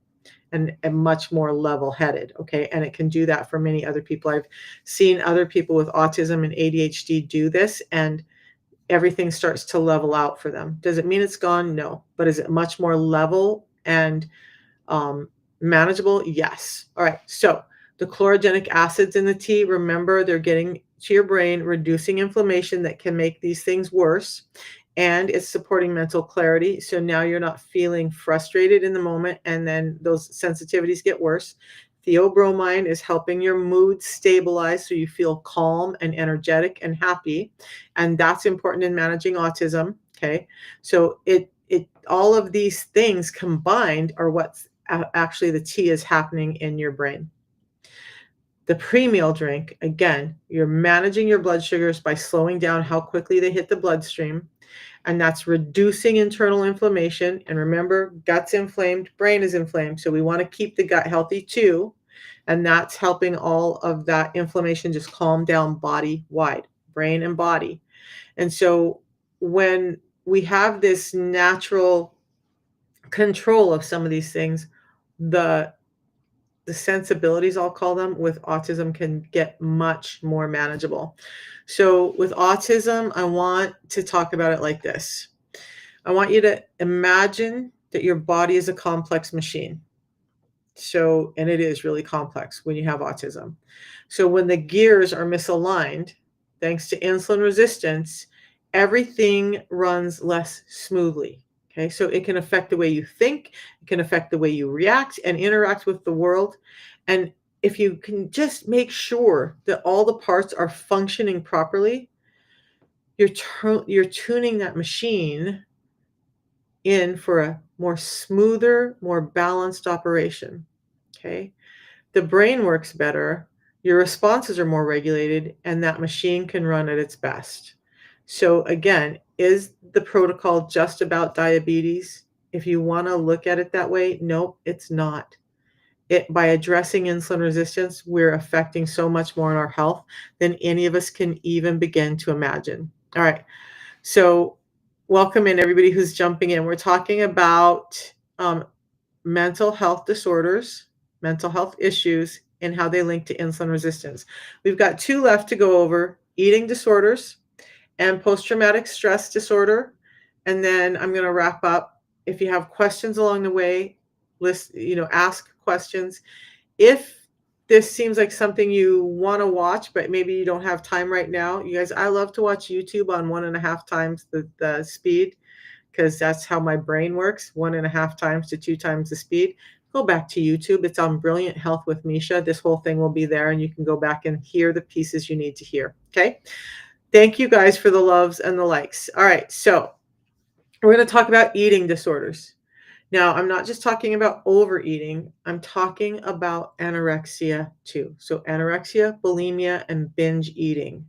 and much more level-headed. Okay. And it can do that for many other people. I've seen other people with autism and ADHD do this, and everything starts to level out for them. Does it mean it's gone? No. But is it much more level and manageable? Yes. All right. So the chlorogenic acids in the tea, remember, they're getting to your brain, reducing inflammation that can make these things worse. And it's supporting mental clarity. So now you're not feeling frustrated in the moment, and then those sensitivities get worse. Theobromine is helping your mood stabilize so you feel calm and energetic and happy. And that's important in managing autism. Okay. So it all of these things combined are what's actually the tea is happening in your brain. The pre-meal drink, again, you're managing your blood sugars by slowing down how quickly they hit the bloodstream, and that's reducing internal inflammation. And remember, gut's inflamed, brain is inflamed, so we want to keep the gut healthy too, and that's helping all of that inflammation just calm down body-wide, brain and body. And so when we have this natural control of some of these things, the sensibilities, I'll call them, with autism can get much more manageable. So with autism, I want to talk about it like this. I want you to imagine that your body is a complex machine. So, and it is really complex when you have autism. So when the gears are misaligned, thanks to insulin resistance, everything runs less smoothly. Okay, so it can affect the way you think, it can affect the way you react and interact with the world. And if you can just make sure that all the parts are functioning properly, you're tuning that machine in for a more smoother, more balanced operation. Okay. The brain works better, your responses are more regulated, and that machine can run at its best. So, again, is the protocol just about diabetes? If you want to look at it that way, nope, it's not. By addressing insulin resistance, we're affecting so much more in our health than any of us can even begin to imagine. All right. So, welcome in everybody who's jumping in. We're talking about mental health disorders, mental health issues, and how they link to insulin resistance. We've got two left to go over: eating disorders and post-traumatic stress disorder. And then I'm going to wrap up. If you have questions along the way, ask questions. If this seems like something you want to watch, but maybe you don't have time right now, you guys, I love to watch YouTube on 1.5 times the speed, because that's how my brain works, 1.5 times to 2 times the speed, go back to YouTube. It's on Brilliant Health with Misha. This whole thing will be there, and you can go back and hear the pieces you need to hear. Okay. Thank you guys for the loves and the likes. All right. So we're going to talk about eating disorders. Now, I'm not just talking about overeating, I'm talking about anorexia too. So, anorexia, bulimia, and binge eating,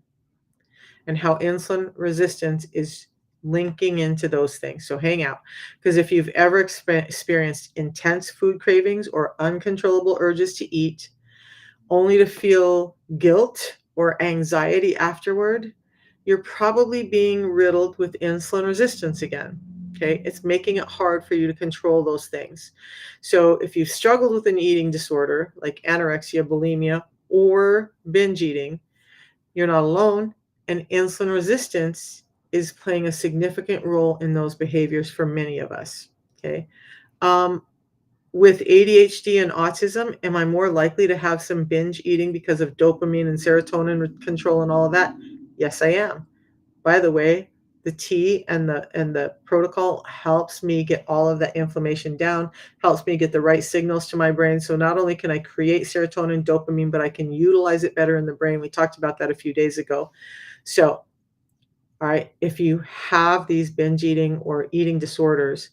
and how insulin resistance is linking into those things. So, hang out. Because if you've ever experienced intense food cravings or uncontrollable urges to eat, only to feel guilt or anxiety afterward, you're probably being riddled with insulin resistance again. Okay, it's making it hard for you to control those things. So, if you've struggled with an eating disorder like anorexia, bulimia, or binge eating, you're not alone, and insulin resistance is playing a significant role in those behaviors for many of us. Okay. Um, with ADHD and autism, am I more likely to have some binge eating because of dopamine and serotonin control and all of that? Yes, I am. By the way, the tea and the protocol helps me get all of that inflammation down, helps me get the right signals to my brain. So not only can I create serotonin, dopamine, but I can utilize it better in the brain. We talked about that a few days ago. So, all right, if you have these binge eating or eating disorders,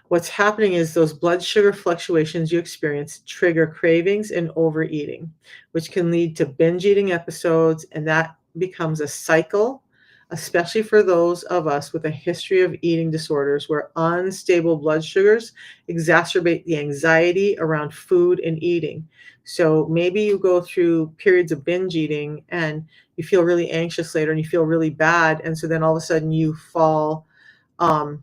what's happening is those blood sugar fluctuations you experience trigger cravings and overeating, which can lead to binge eating episodes, and that becomes a cycle, especially for those of us with a history of eating disorders where unstable blood sugars exacerbate the anxiety around food and eating. So maybe you go through periods of binge eating and you feel really anxious later and you feel really bad, and so then all of a sudden um,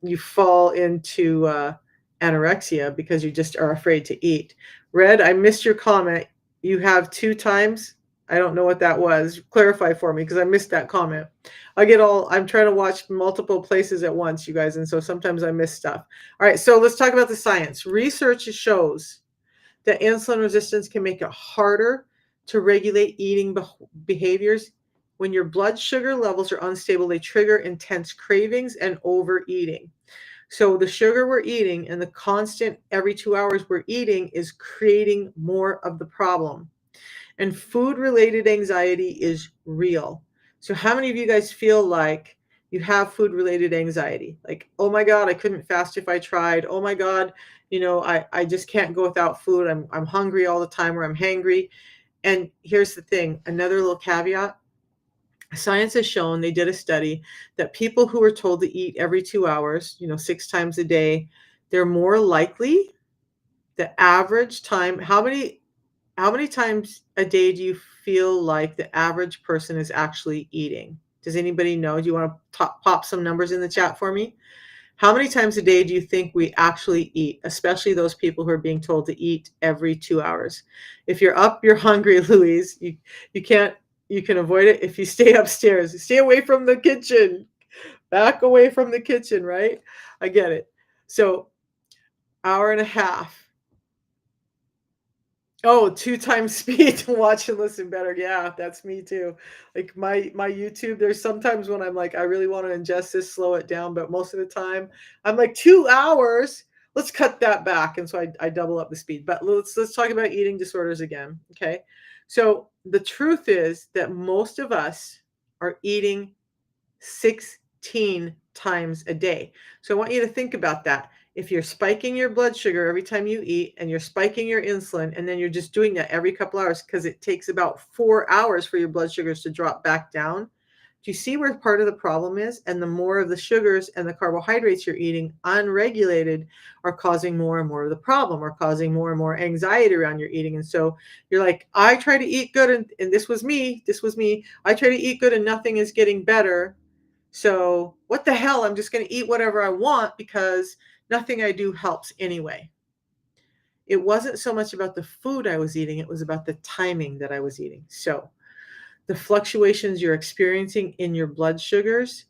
you fall into anorexia because you just are afraid to eat. Red, I missed your comment. You have 2 times. I don't know what that was. Clarify for me because I missed that comment. I'm trying to watch multiple places at once, you guys, and so sometimes I miss stuff. All right, so let's talk about the science. Research shows that insulin resistance can make it harder to regulate eating behaviors. When your blood sugar levels are unstable, they trigger intense cravings and overeating. So the sugar we're eating and the constant every 2 hours we're eating is creating more of the problem. And food related anxiety is real. So, how many of you guys feel like you have food related anxiety? Like, oh my God, I couldn't fast if I tried. Oh my God, I just can't go without food. I'm hungry all the time, or I'm hangry. And here's the thing, another little caveat. Science has shown, they did a study, that people who were told to eat every 2 hours, 6 times a day, they're more likely, the average time, how many times a day do you feel like the average person is actually eating? Does anybody know? Do you want to pop some numbers in the chat for me? How many times a day do you think we actually eat, especially those people who are being told to eat every 2 hours? If you're up, you're hungry, Louise. You can't you can avoid it if you stay upstairs. Stay away from the kitchen. Back away from the kitchen, right? I get it. So, hour and a half. Oh, 2 times speed to watch and listen better. Yeah, that's me too. Like my YouTube, there's sometimes when I'm like, I really want to ingest this, slow it down, but most of the time I'm like 2 hours. Let's cut that back. And so I double up the speed. But let's talk about eating disorders again. Okay. So the truth is that most of us are eating 16 times a day. So I want you to think about that. If you're spiking your blood sugar every time you eat and you're spiking your insulin, and then you're just doing that every couple hours because it takes about 4 hours for your blood sugars to drop back down. Do you see where part of the problem is? And the more of the sugars and the carbohydrates you're eating unregulated are causing more and more of the problem, or causing more and more anxiety around your eating. And so you're like, I try to eat good, and this was me. I try to eat good and nothing is getting better. So what the hell? I'm just going to eat whatever I want because nothing I do helps anyway. It wasn't so much about the food I was eating, it was about the timing that I was eating. So the fluctuations you're experiencing in your blood sugars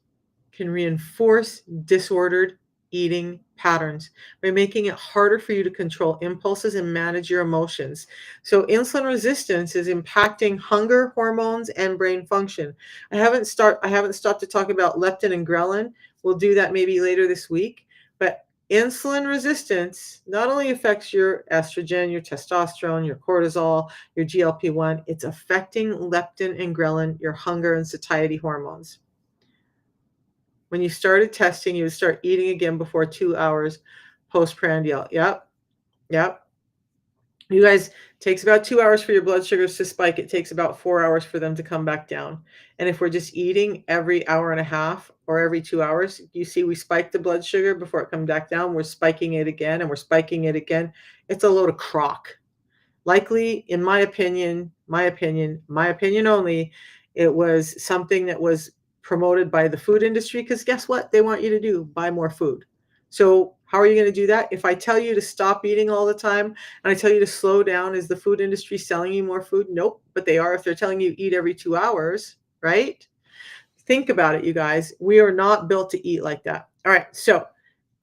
can reinforce disordered eating patterns by making it harder for you to control impulses and manage your emotions. So insulin resistance is impacting hunger hormones and brain function. I haven't stopped to talk about leptin and ghrelin, We'll do that maybe later this week. But insulin resistance not only affects your estrogen, your testosterone, your cortisol, your GLP-1, it's affecting leptin and ghrelin, your hunger and satiety hormones. When you started testing, you would start eating again before 2 hours postprandial. Yep. Yep. You guys, takes about 2 hours for your blood sugars to spike. It takes about 4 hours for them to come back down. And if we're just eating every hour and a half or every 2 hours, you see we spike the blood sugar before it comes back down. We're spiking it again and we're spiking it again. It's a load of crock. Likely, in my opinion only, it was something that was promoted by the food industry because guess what? They want you to do buy more food. So, how are you going to do that? If I tell you to stop eating all the time and I tell you to slow down, is the food industry selling you more food? Nope, but they are if they're telling you eat every 2 hours, right? Think about it, you guys. We are not built to eat like that. All right, so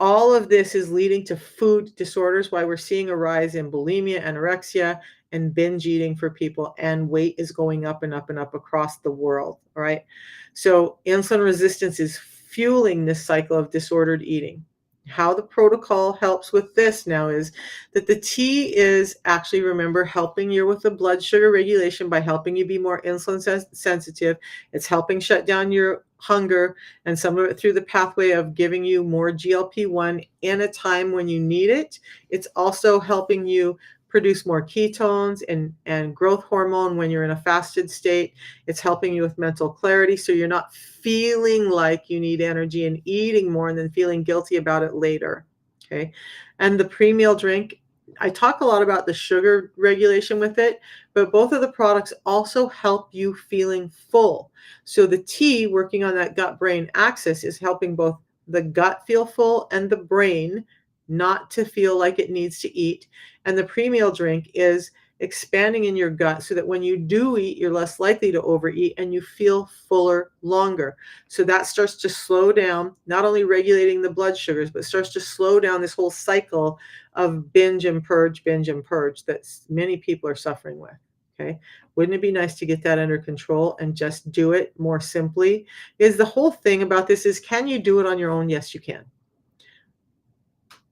all of this is leading to food disorders, why we're seeing a rise in bulimia, anorexia, and binge eating for people, and weight is going up and up and up across the world. All right. So insulin resistance is fueling this cycle of disordered eating. How the protocol helps with this now is that the T is actually, remember, helping you with the blood sugar regulation by helping you be more insulin sensitive. It's helping shut down your hunger, and some of it through the pathway of giving you more GLP-1 in a time when you need it. It's also helping you produce more ketones and growth hormone when you're in a fasted state. It's helping you with mental clarity, so you're not feeling like you need energy and eating more and then feeling guilty about it later. Okay. And the pre-meal drink, I talk a lot about the sugar regulation with it, but both of the products also help you feeling full. So the T, working on that gut-brain axis, is helping both the gut feel full and the brain not to feel like it needs to eat. And the pre-meal drink is expanding in your gut so that when you do eat, you're less likely to overeat and you feel fuller longer. So that starts to slow down, not only regulating the blood sugars, but starts to slow down this whole cycle of binge and purge that many people are suffering with. Okay. Wouldn't it be nice to get that under control and just do it more simply? Is the whole thing about this is, can you do it on your own? Yes, you can.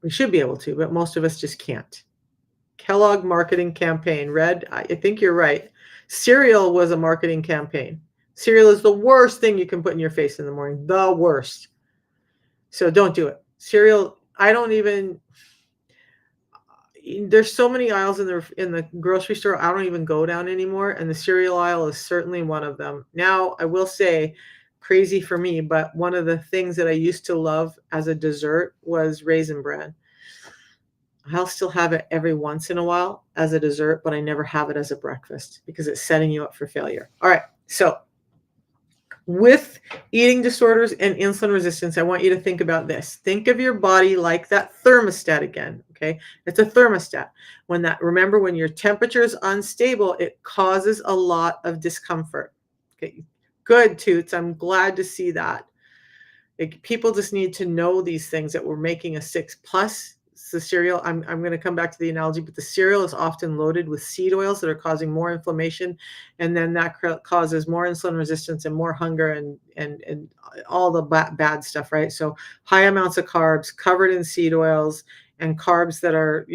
We should be able to, but most of us just can't. Kellogg marketing campaign. Red, I think you're right. Cereal was a marketing campaign. Cereal is the worst thing you can put in your face in the morning. The worst. So don't do it. Cereal, I don't even, there's so many aisles in the grocery store I don't even go down anymore, and the cereal aisle is certainly one of them. Now, I will say, crazy for me, but one of the things that I used to love as a dessert was Raisin Bran. I'll still have it every once in a while as a dessert, but I never have it as a breakfast because it's setting you up for failure. All right. So with eating disorders and insulin resistance, I want you to think about this. Think of your body like that thermostat again. Okay. It's a thermostat. Remember, when your temperature is unstable, it causes a lot of discomfort. Okay. Good, Toots. I'm glad to see that. People just need to know these things, that we're making a 6+. The cereal, I'm going to come back to the analogy, but the cereal is often loaded with seed oils that are causing more inflammation, and then that causes more insulin resistance and more hunger and all the bad stuff, right? So high amounts of carbs covered in seed oils, and carbs that are,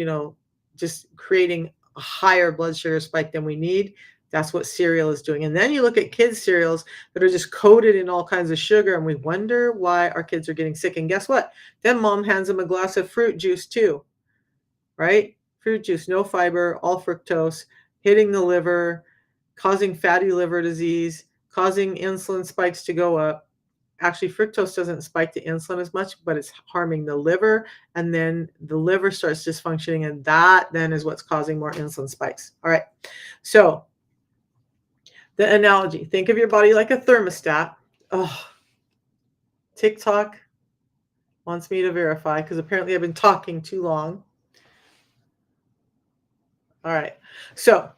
just creating a higher blood sugar spike than we need. That's what cereal is doing. And then you look at kids' cereals that are just coated in all kinds of sugar, and we wonder why our kids are getting sick. And guess what? Then mom hands them a glass of fruit juice too, right? Fruit juice, no fiber, all fructose, hitting the liver, causing fatty liver disease, causing insulin spikes to go up. Actually, fructose doesn't spike the insulin as much, but it's harming the liver, and then the liver starts dysfunctioning, and that then is what's causing more insulin spikes. All right. So the analogy, think of your body like a thermostat. Oh, TikTok wants me to verify because apparently I've been talking too long. All right. So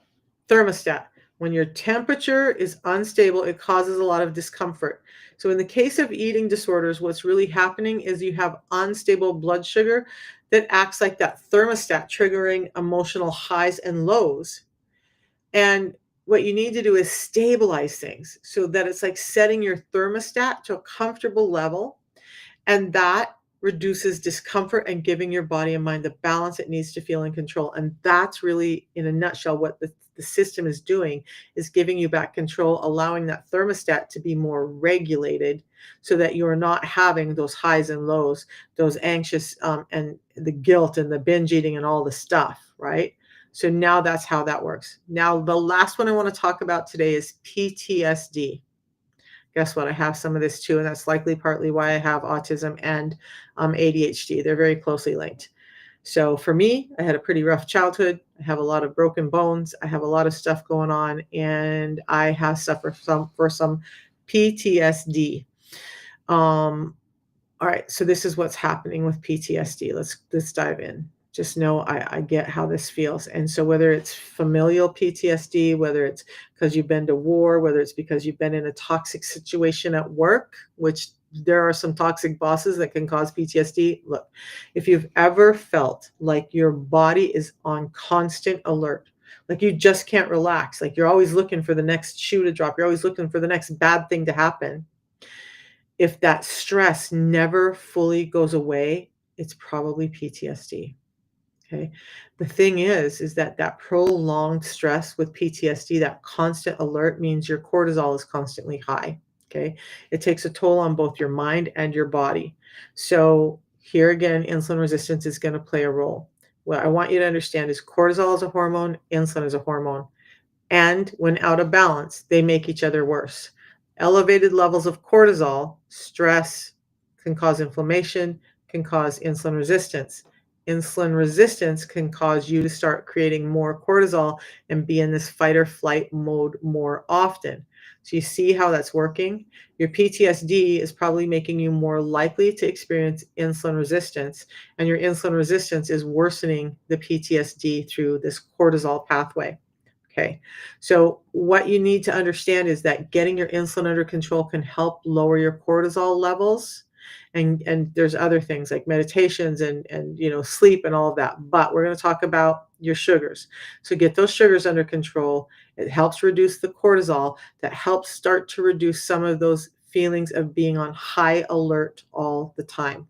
thermostat, when your temperature is unstable, it causes a lot of discomfort. So in the case of eating disorders, what's really happening is you have unstable blood sugar that acts like that thermostat, triggering emotional highs and lows. And what you need to do is stabilize things so that it's like setting your thermostat to a comfortable level. And that reduces discomfort and giving your body and mind the balance it needs to feel in control. And that's really, in a nutshell, what the system is doing, is giving you back control, allowing that thermostat to be more regulated so that you're not having those highs and lows, those anxious and the guilt and the binge eating and all the stuff, right? So now that's how that works. Now, the last one I want to talk about today is PTSD. Guess what? I have some of this too, and that's likely partly why I have autism and ADHD. They're very closely linked. So for me, I had a pretty rough childhood. I have a lot of broken bones. I have a lot of stuff going on, and I have suffered some PTSD. Um, all right, so this is what's happening with PTSD. Let's dive in. Just know I get how this feels. And so whether it's familial PTSD, whether it's because you've been to war, whether it's because you've been in a toxic situation at work, which there are some toxic bosses that can cause PTSD. Look, if you've ever felt like your body is on constant alert, like you just can't relax, like you're always looking for the next shoe to drop, you're always looking for the next bad thing to happen, if that stress never fully goes away, it's probably PTSD. Okay. The thing is that that prolonged stress with PTSD, that constant alert, means your cortisol is constantly high. Okay. It takes a toll on both your mind and your body. So here again, insulin resistance is going to play a role. What I want you to understand is cortisol is a hormone, insulin is a hormone. And when out of balance, they make each other worse. Elevated levels of cortisol, stress, can cause inflammation, can cause insulin resistance. Insulin resistance can cause you to start creating more cortisol and be in this fight or flight mode more often. So you see how that's working? Your PTSD is probably making you more likely to experience insulin resistance, and your insulin resistance is worsening the PTSD through this cortisol pathway. Okay. So what you need to understand is that getting your insulin under control can help lower your cortisol levels. And there's other things like meditations and sleep and all of that. But we're going to talk about your sugars. So get those sugars under control. It helps reduce the cortisol. That helps start to reduce some of those feelings of being on high alert all the time.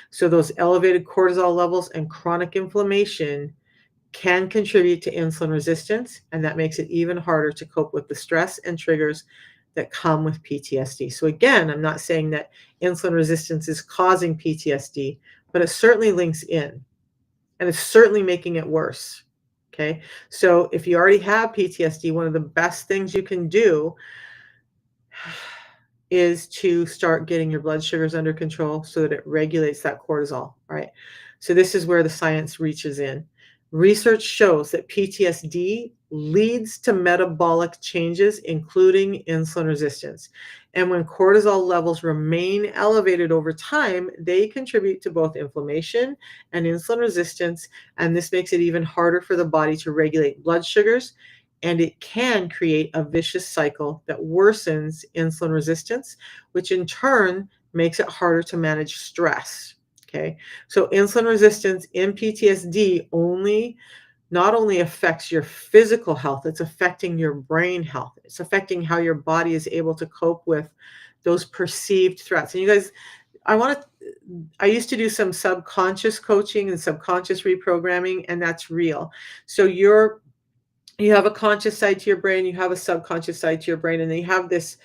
So those elevated cortisol levels and chronic inflammation can contribute to insulin resistance, and that makes it even harder to cope with the stress and triggers that come with PTSD. So again, I'm not saying that insulin resistance is causing PTSD, but it certainly links in, and it's certainly making it worse. Okay. So if you already have PTSD, one of the best things you can do is to start getting your blood sugars under control so that it regulates that cortisol, right? So this is where the science reaches in. Research shows that PTSD leads to metabolic changes, including insulin resistance. And when cortisol levels remain elevated over time, they contribute to both inflammation and insulin resistance. And this makes it even harder for the body to regulate blood sugars, and it can create a vicious cycle that worsens insulin resistance, which in turn makes it harder to manage stress. Okay, so insulin resistance in PTSD not only affects your physical health, it's affecting your brain health. It's affecting how your body is able to cope with those perceived threats. And you guys, I used to do some subconscious coaching and subconscious reprogramming, and that's real. So you have a conscious side to your brain, you have a subconscious side to your brain, and then you have this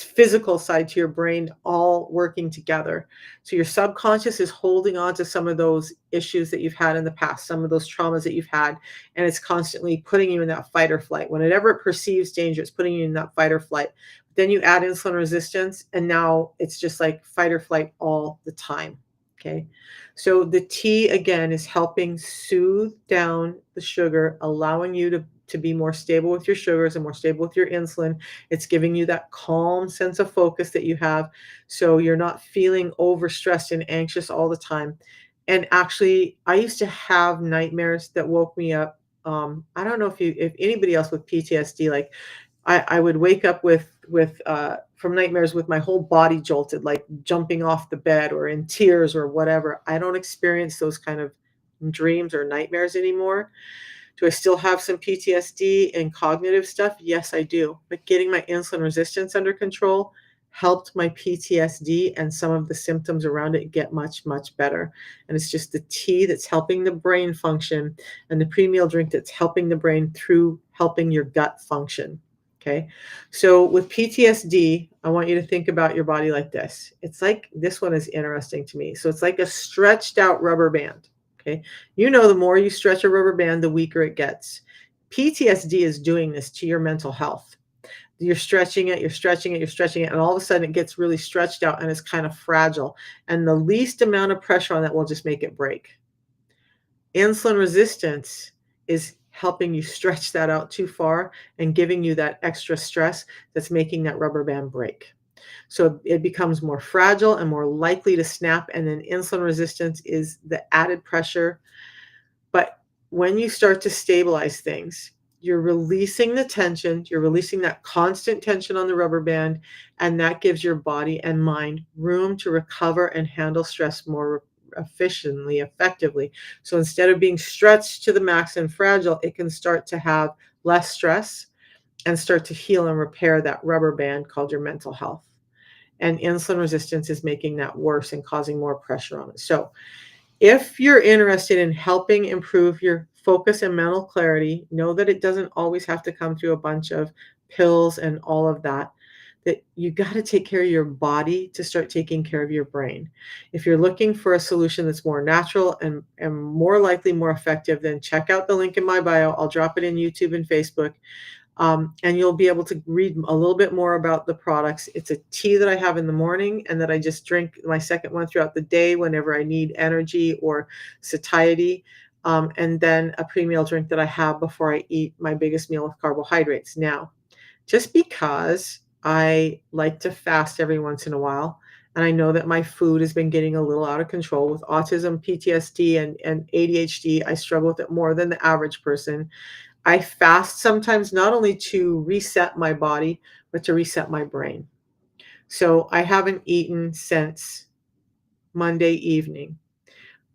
physical side to your brain all working together. So your subconscious is holding on to some of those issues that you've had in the past, some of those traumas that you've had, and it's constantly putting you in that fight or flight. Whenever it perceives danger, it's putting you in that fight or flight. Then you add insulin resistance, and now it's just like fight or flight all the time. Okay. So the T again is helping soothe down the sugar, allowing you to be more stable with your sugars and more stable with your insulin. It's giving you that calm sense of focus that you have, so you're not feeling overstressed and anxious all the time. And actually, I used to have nightmares that woke me up. I don't know if anybody else with PTSD, like I would wake up with from nightmares with my whole body jolted, like jumping off the bed or in tears or whatever. I don't experience those kind of dreams or nightmares anymore. Do I still have some PTSD and cognitive stuff? Yes, I do. But getting my insulin resistance under control helped my PTSD and some of the symptoms around it get much, much better. And it's just the tea that's helping the brain function and the pre-meal drink that's helping the brain through helping your gut function. Okay. So with PTSD, I want you to think about your body like this. It's like this one is interesting to me. So it's like a stretched out rubber band. Okay. You know, the more you stretch a rubber band, the weaker it gets. PTSD is doing this to your mental health. You're stretching it, you're stretching it, you're stretching it, and all of a sudden it gets really stretched out and it's kind of fragile. And the least amount of pressure on that will just make it break. Insulin resistance is helping you stretch that out too far and giving you that extra stress that's making that rubber band break. So it becomes more fragile and more likely to snap. And then insulin resistance is the added pressure. But when you start to stabilize things, you're releasing the tension, you're releasing that constant tension on the rubber band, and that gives your body and mind room to recover and handle stress more efficiently, effectively. So instead of being stretched to the max and fragile, it can start to have less stress and start to heal and repair that rubber band called your mental health. And insulin resistance is making that worse and causing more pressure on it. So if you're interested in helping improve your focus and mental clarity, know that it doesn't always have to come through a bunch of pills and all of that. That you got to take care of your body to start taking care of your brain. If you're looking for a solution that's more natural and more likely more effective, then check out the link in my bio. I'll drop it in YouTube and Facebook. And you'll be able to read a little bit more about the products. It's a tea that I have in the morning and that I just drink my second one throughout the day whenever I need energy or satiety. And then a pre-meal drink that I have before I eat my biggest meal with carbohydrates. Now, just because I like to fast every once in a while, and I know that my food has been getting a little out of control with autism, PTSD, and ADHD. I struggle with it more than the average person. I fast sometimes not only to reset my body, but to reset my brain. So I haven't eaten since Monday evening.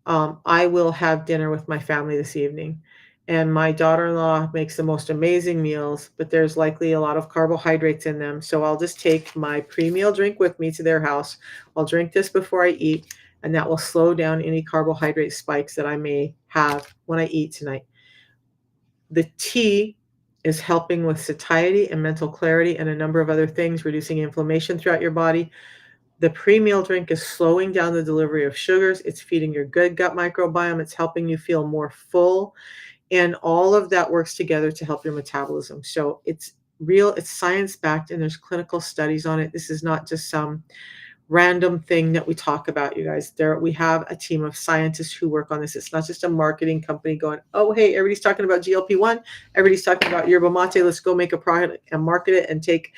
I will have dinner with my family this evening. And my daughter in law makes the most amazing meals, but there's likely a lot of carbohydrates in them. So I'll just take my pre meal drink with me to their house. I'll drink this before I eat, and that will slow down any carbohydrate spikes that I may have when I eat tonight. The tea is helping with satiety and mental clarity and a number of other things, reducing inflammation throughout your body. The pre-meal drink is slowing down the delivery of sugars. It's feeding your good gut microbiome. It's helping you feel more full. And all of that works together to help your metabolism. So it's real, it's science backed, and there's clinical studies on it. This is not just some random thing that we talk about, you guys. There we have a team of scientists who work on this. It's not just a marketing company going, oh, hey, everybody's talking about GLP-1, everybody's talking about yerba mate, let's go make a product and market it and take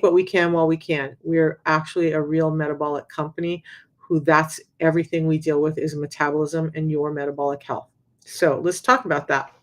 what we can while we can. We're actually a real metabolic company who that's everything we deal with is metabolism and your metabolic health. So let's talk about that.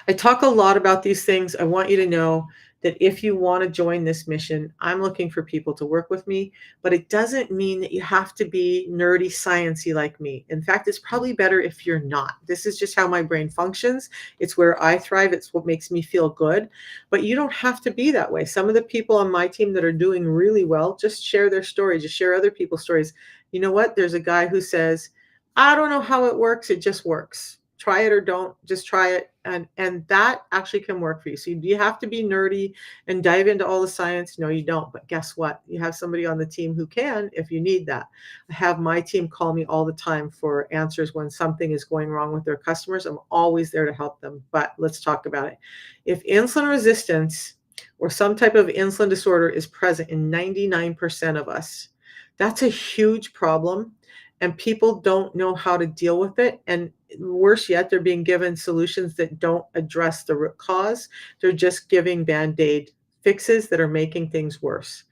I talk a lot about these things. I want you to know that if you want to join this mission, I'm looking for people to work with me, but it doesn't mean that you have to be nerdy, sciencey like me. In fact, it's probably better if you're not. This is just how my brain functions. It's where I thrive. It's what makes me feel good, but you don't have to be that way. Some of the people on my team that are doing really well, just share their story, just share other people's stories. You know what? There's a guy who says, I don't know how it works. It just works. Try it or don't, just try it. And that actually can work for you. So do you have to be nerdy and dive into all the science? No, you don't. But guess what? You have somebody on the team who can if you need that. I have my team call me all the time for answers when something is going wrong with their customers. I'm always there to help them. But let's talk about it. If insulin resistance or some type of insulin disorder is present in 99% of us, that's a huge problem. And people don't know how to deal with it. And worse yet, they're being given solutions that don't address the root cause. They're just giving band-aid fixes that are making things worse.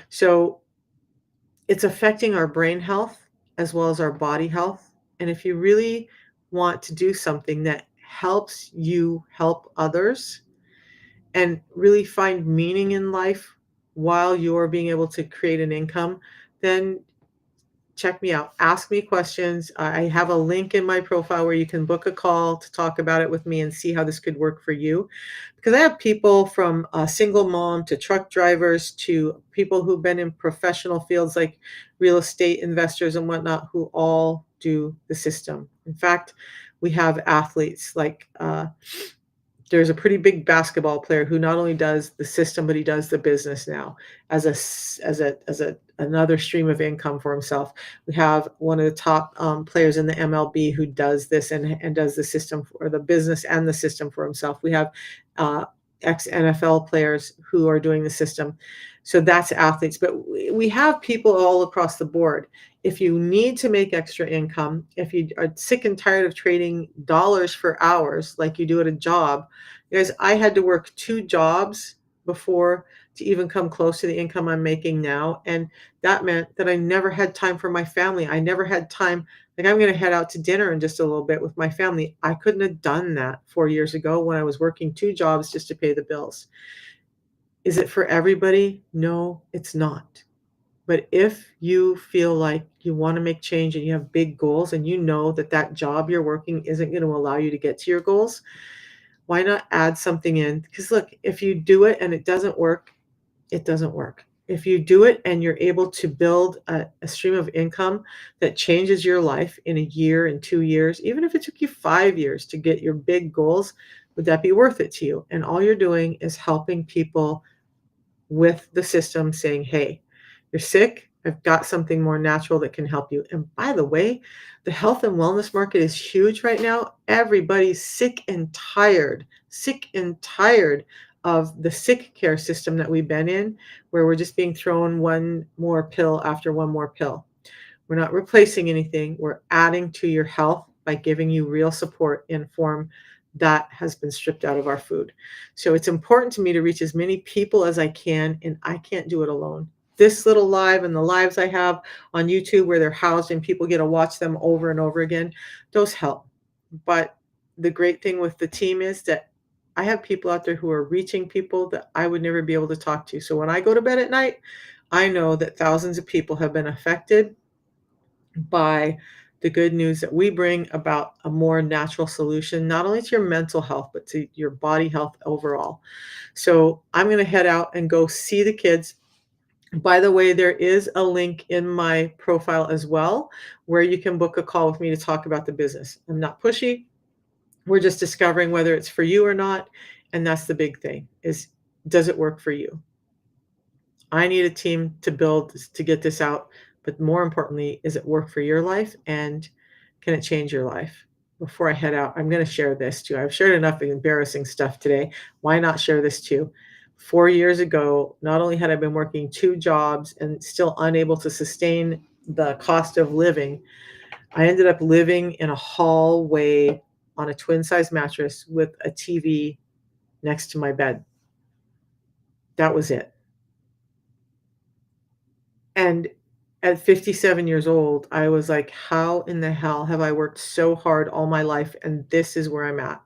So it's affecting our brain health as well as our body health. And if you really want to do something that helps you help others and really find meaning in life while you're being able to create an income, then check me out. Ask me questions. I have a link in my profile where you can book a call to talk about it with me and see how this could work for you. Because I have people from a single mom to truck drivers to people who've been in professional fields like real estate investors and whatnot who all do the system. In fact, we have athletes like there's a pretty big basketball player who not only does the system, but he does the business now as a another stream of income for himself. We have one of the top players in the MLB who does this and does the system for the business and the system for himself. We have uh, ex NFL players who are doing the system. So that's athletes, but we have people all across the board. If you need to make extra income, if you are sick and tired of trading dollars for hours like you do at a job, because I had to work 2 jobs before to even come close to the income I'm making now, and that meant that I never had time for my family. I never had time, like, I'm gonna head out to dinner in just a little bit with my family. I couldn't have done that 4 years ago when I was working 2 jobs just to pay the bills. Is it for everybody? No, it's not. But if you feel like you wanna make change and you have big goals and you know that that job you're working isn't gonna allow you to get to your goals, why not add something in? Because look, if you do it and it doesn't work, it doesn't work. If you do it and you're able to build a stream of income that changes your life in a year, in 2 years, even if it took you 5 years to get your big goals, would that be worth it to you? And all you're doing is helping people with the system saying, "Hey, you're sick. I've got something more natural that can help you." And by the way, the health and wellness market is huge right now. Everybody's sick and tired of the sick care system that we've been in, where we're just being thrown one more pill after one more pill. We're not replacing anything. We're adding to your health by giving you real support in form that has been stripped out of our food. So it's important to me to reach as many people as I can, and I can't do it alone. This little live and the lives I have on YouTube where they're housed and people get to watch them over and over again, those help. But the great thing with the team is that I have people out there who are reaching people that I would never be able to talk to. So when I go to bed at night, I know that thousands of people have been affected by the good news that we bring about a more natural solution, not only to your mental health, but to your body health overall. So I'm going to head out and go see the kids. By the way, there is a link in my profile as well where you can book a call with me to talk about the business. I'm not pushy. We're just discovering whether it's for you or not. And that's the big thing is, does it work for you? I need a team to build to get this out, but more importantly, is it work for your life and can it change your life? Before I head out, I'm going to share this too. I've shared enough embarrassing stuff today. Why not share this too? 4 years ago, not only had I been working 2 jobs and still unable to sustain the cost of living, I ended up living in a hallway on a twin size mattress with a TV next to my bed. That was it. And at 57 years old, I was like, "How in the hell have I worked so hard all my life, and this is where I'm at?"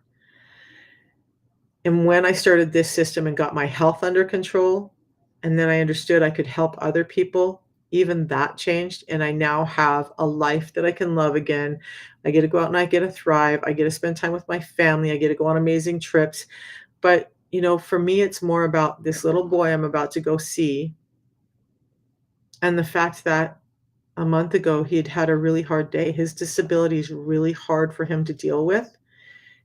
And when I started this system and got my health under control, and then I understood I could help other people, even that changed, and I now have a life that I can love again. I get to go out and I get to thrive. I get to spend time with my family. I get to go on amazing trips. But, for me, it's more about this little boy I'm about to go see and the fact that a month ago, he had had a really hard day. His disability is really hard for him to deal with,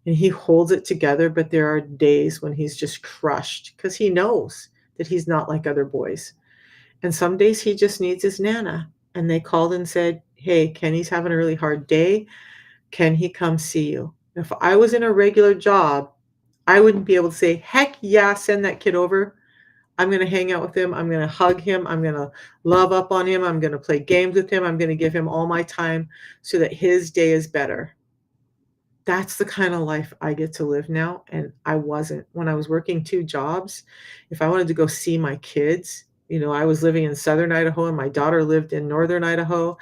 and he holds it together, but there are days when he's just crushed because he knows that he's not like other boys. And some days he just needs his nana. And they called and said, "Hey, Kenny's having a really hard day. Can he come see you?" If I was in a regular job, I wouldn't be able to say, "Heck yeah, send that kid over." I'm gonna hang out with him, I'm gonna hug him, I'm gonna love up on him, I'm gonna play games with him, I'm gonna give him all my time so that his day is better. That's the kind of life I get to live now, and I wasn't. When I was working 2 jobs, if I wanted to go see my kids, I was living in Southern Idaho and my daughter lived in Northern Idaho.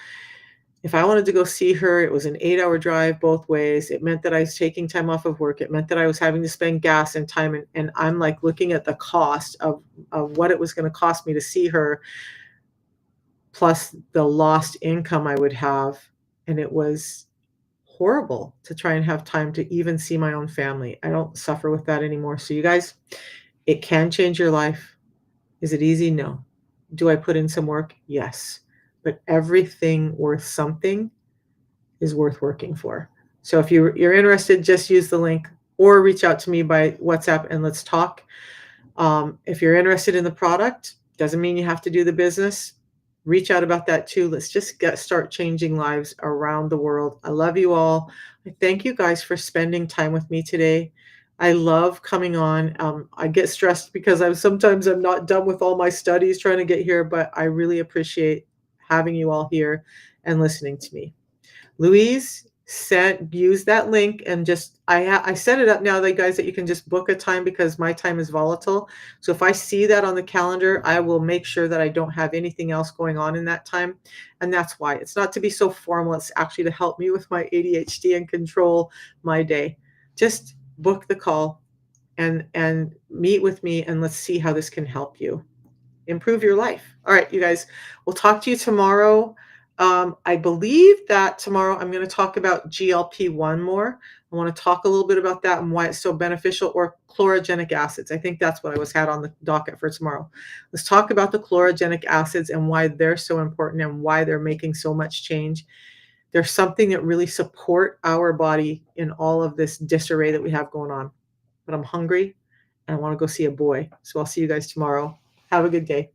If I wanted to go see her, it was an 8-hour drive both ways. It meant that I was taking time off of work. It meant that I was having to spend gas and time, and I'm, like, looking at the cost of what it was gonna cost me to see her. plus the lost income I would have, and it was horrible to try and have time to even see my own family. I don't suffer with that anymore. So you guys, it can change your life. Is it easy? No. Do I put in some work? Yes. But everything worth something is worth working for. So if you're interested, just use the link or reach out to me by WhatsApp and let's talk. If you're interested in the product, doesn't mean you have to do the business. Reach out about that too. Let's just start changing lives around the world. I love you all. I thank you guys for spending time with me today. I love coming on. I get stressed because I'm not done with all my studies trying to get here, but I really appreciate having you all here and listening to me. Louise sent use that link and just I set it up now that guys that you can just book a time because my time is volatile. So if I see that on the calendar, I will make sure that I don't have anything else going on in that time. And that's why it's not to be so formal. It's actually to help me with my ADHD and control my day. Just book the call and meet with me and let's see how this can help you improve your life. All right, you guys, we'll talk to you tomorrow. I believe that tomorrow I'm going to talk about GLP-1 more. I want to talk a little bit about that and why it's so beneficial, or chlorogenic acids. I think that's what I had on the docket for tomorrow. Let's talk about the chlorogenic acids and why they're so important and why they're making so much change. There's something that really support our body in all of this disarray that we have going on. But I'm hungry and I want to go see a boy. So I'll see you guys tomorrow. Have a good day.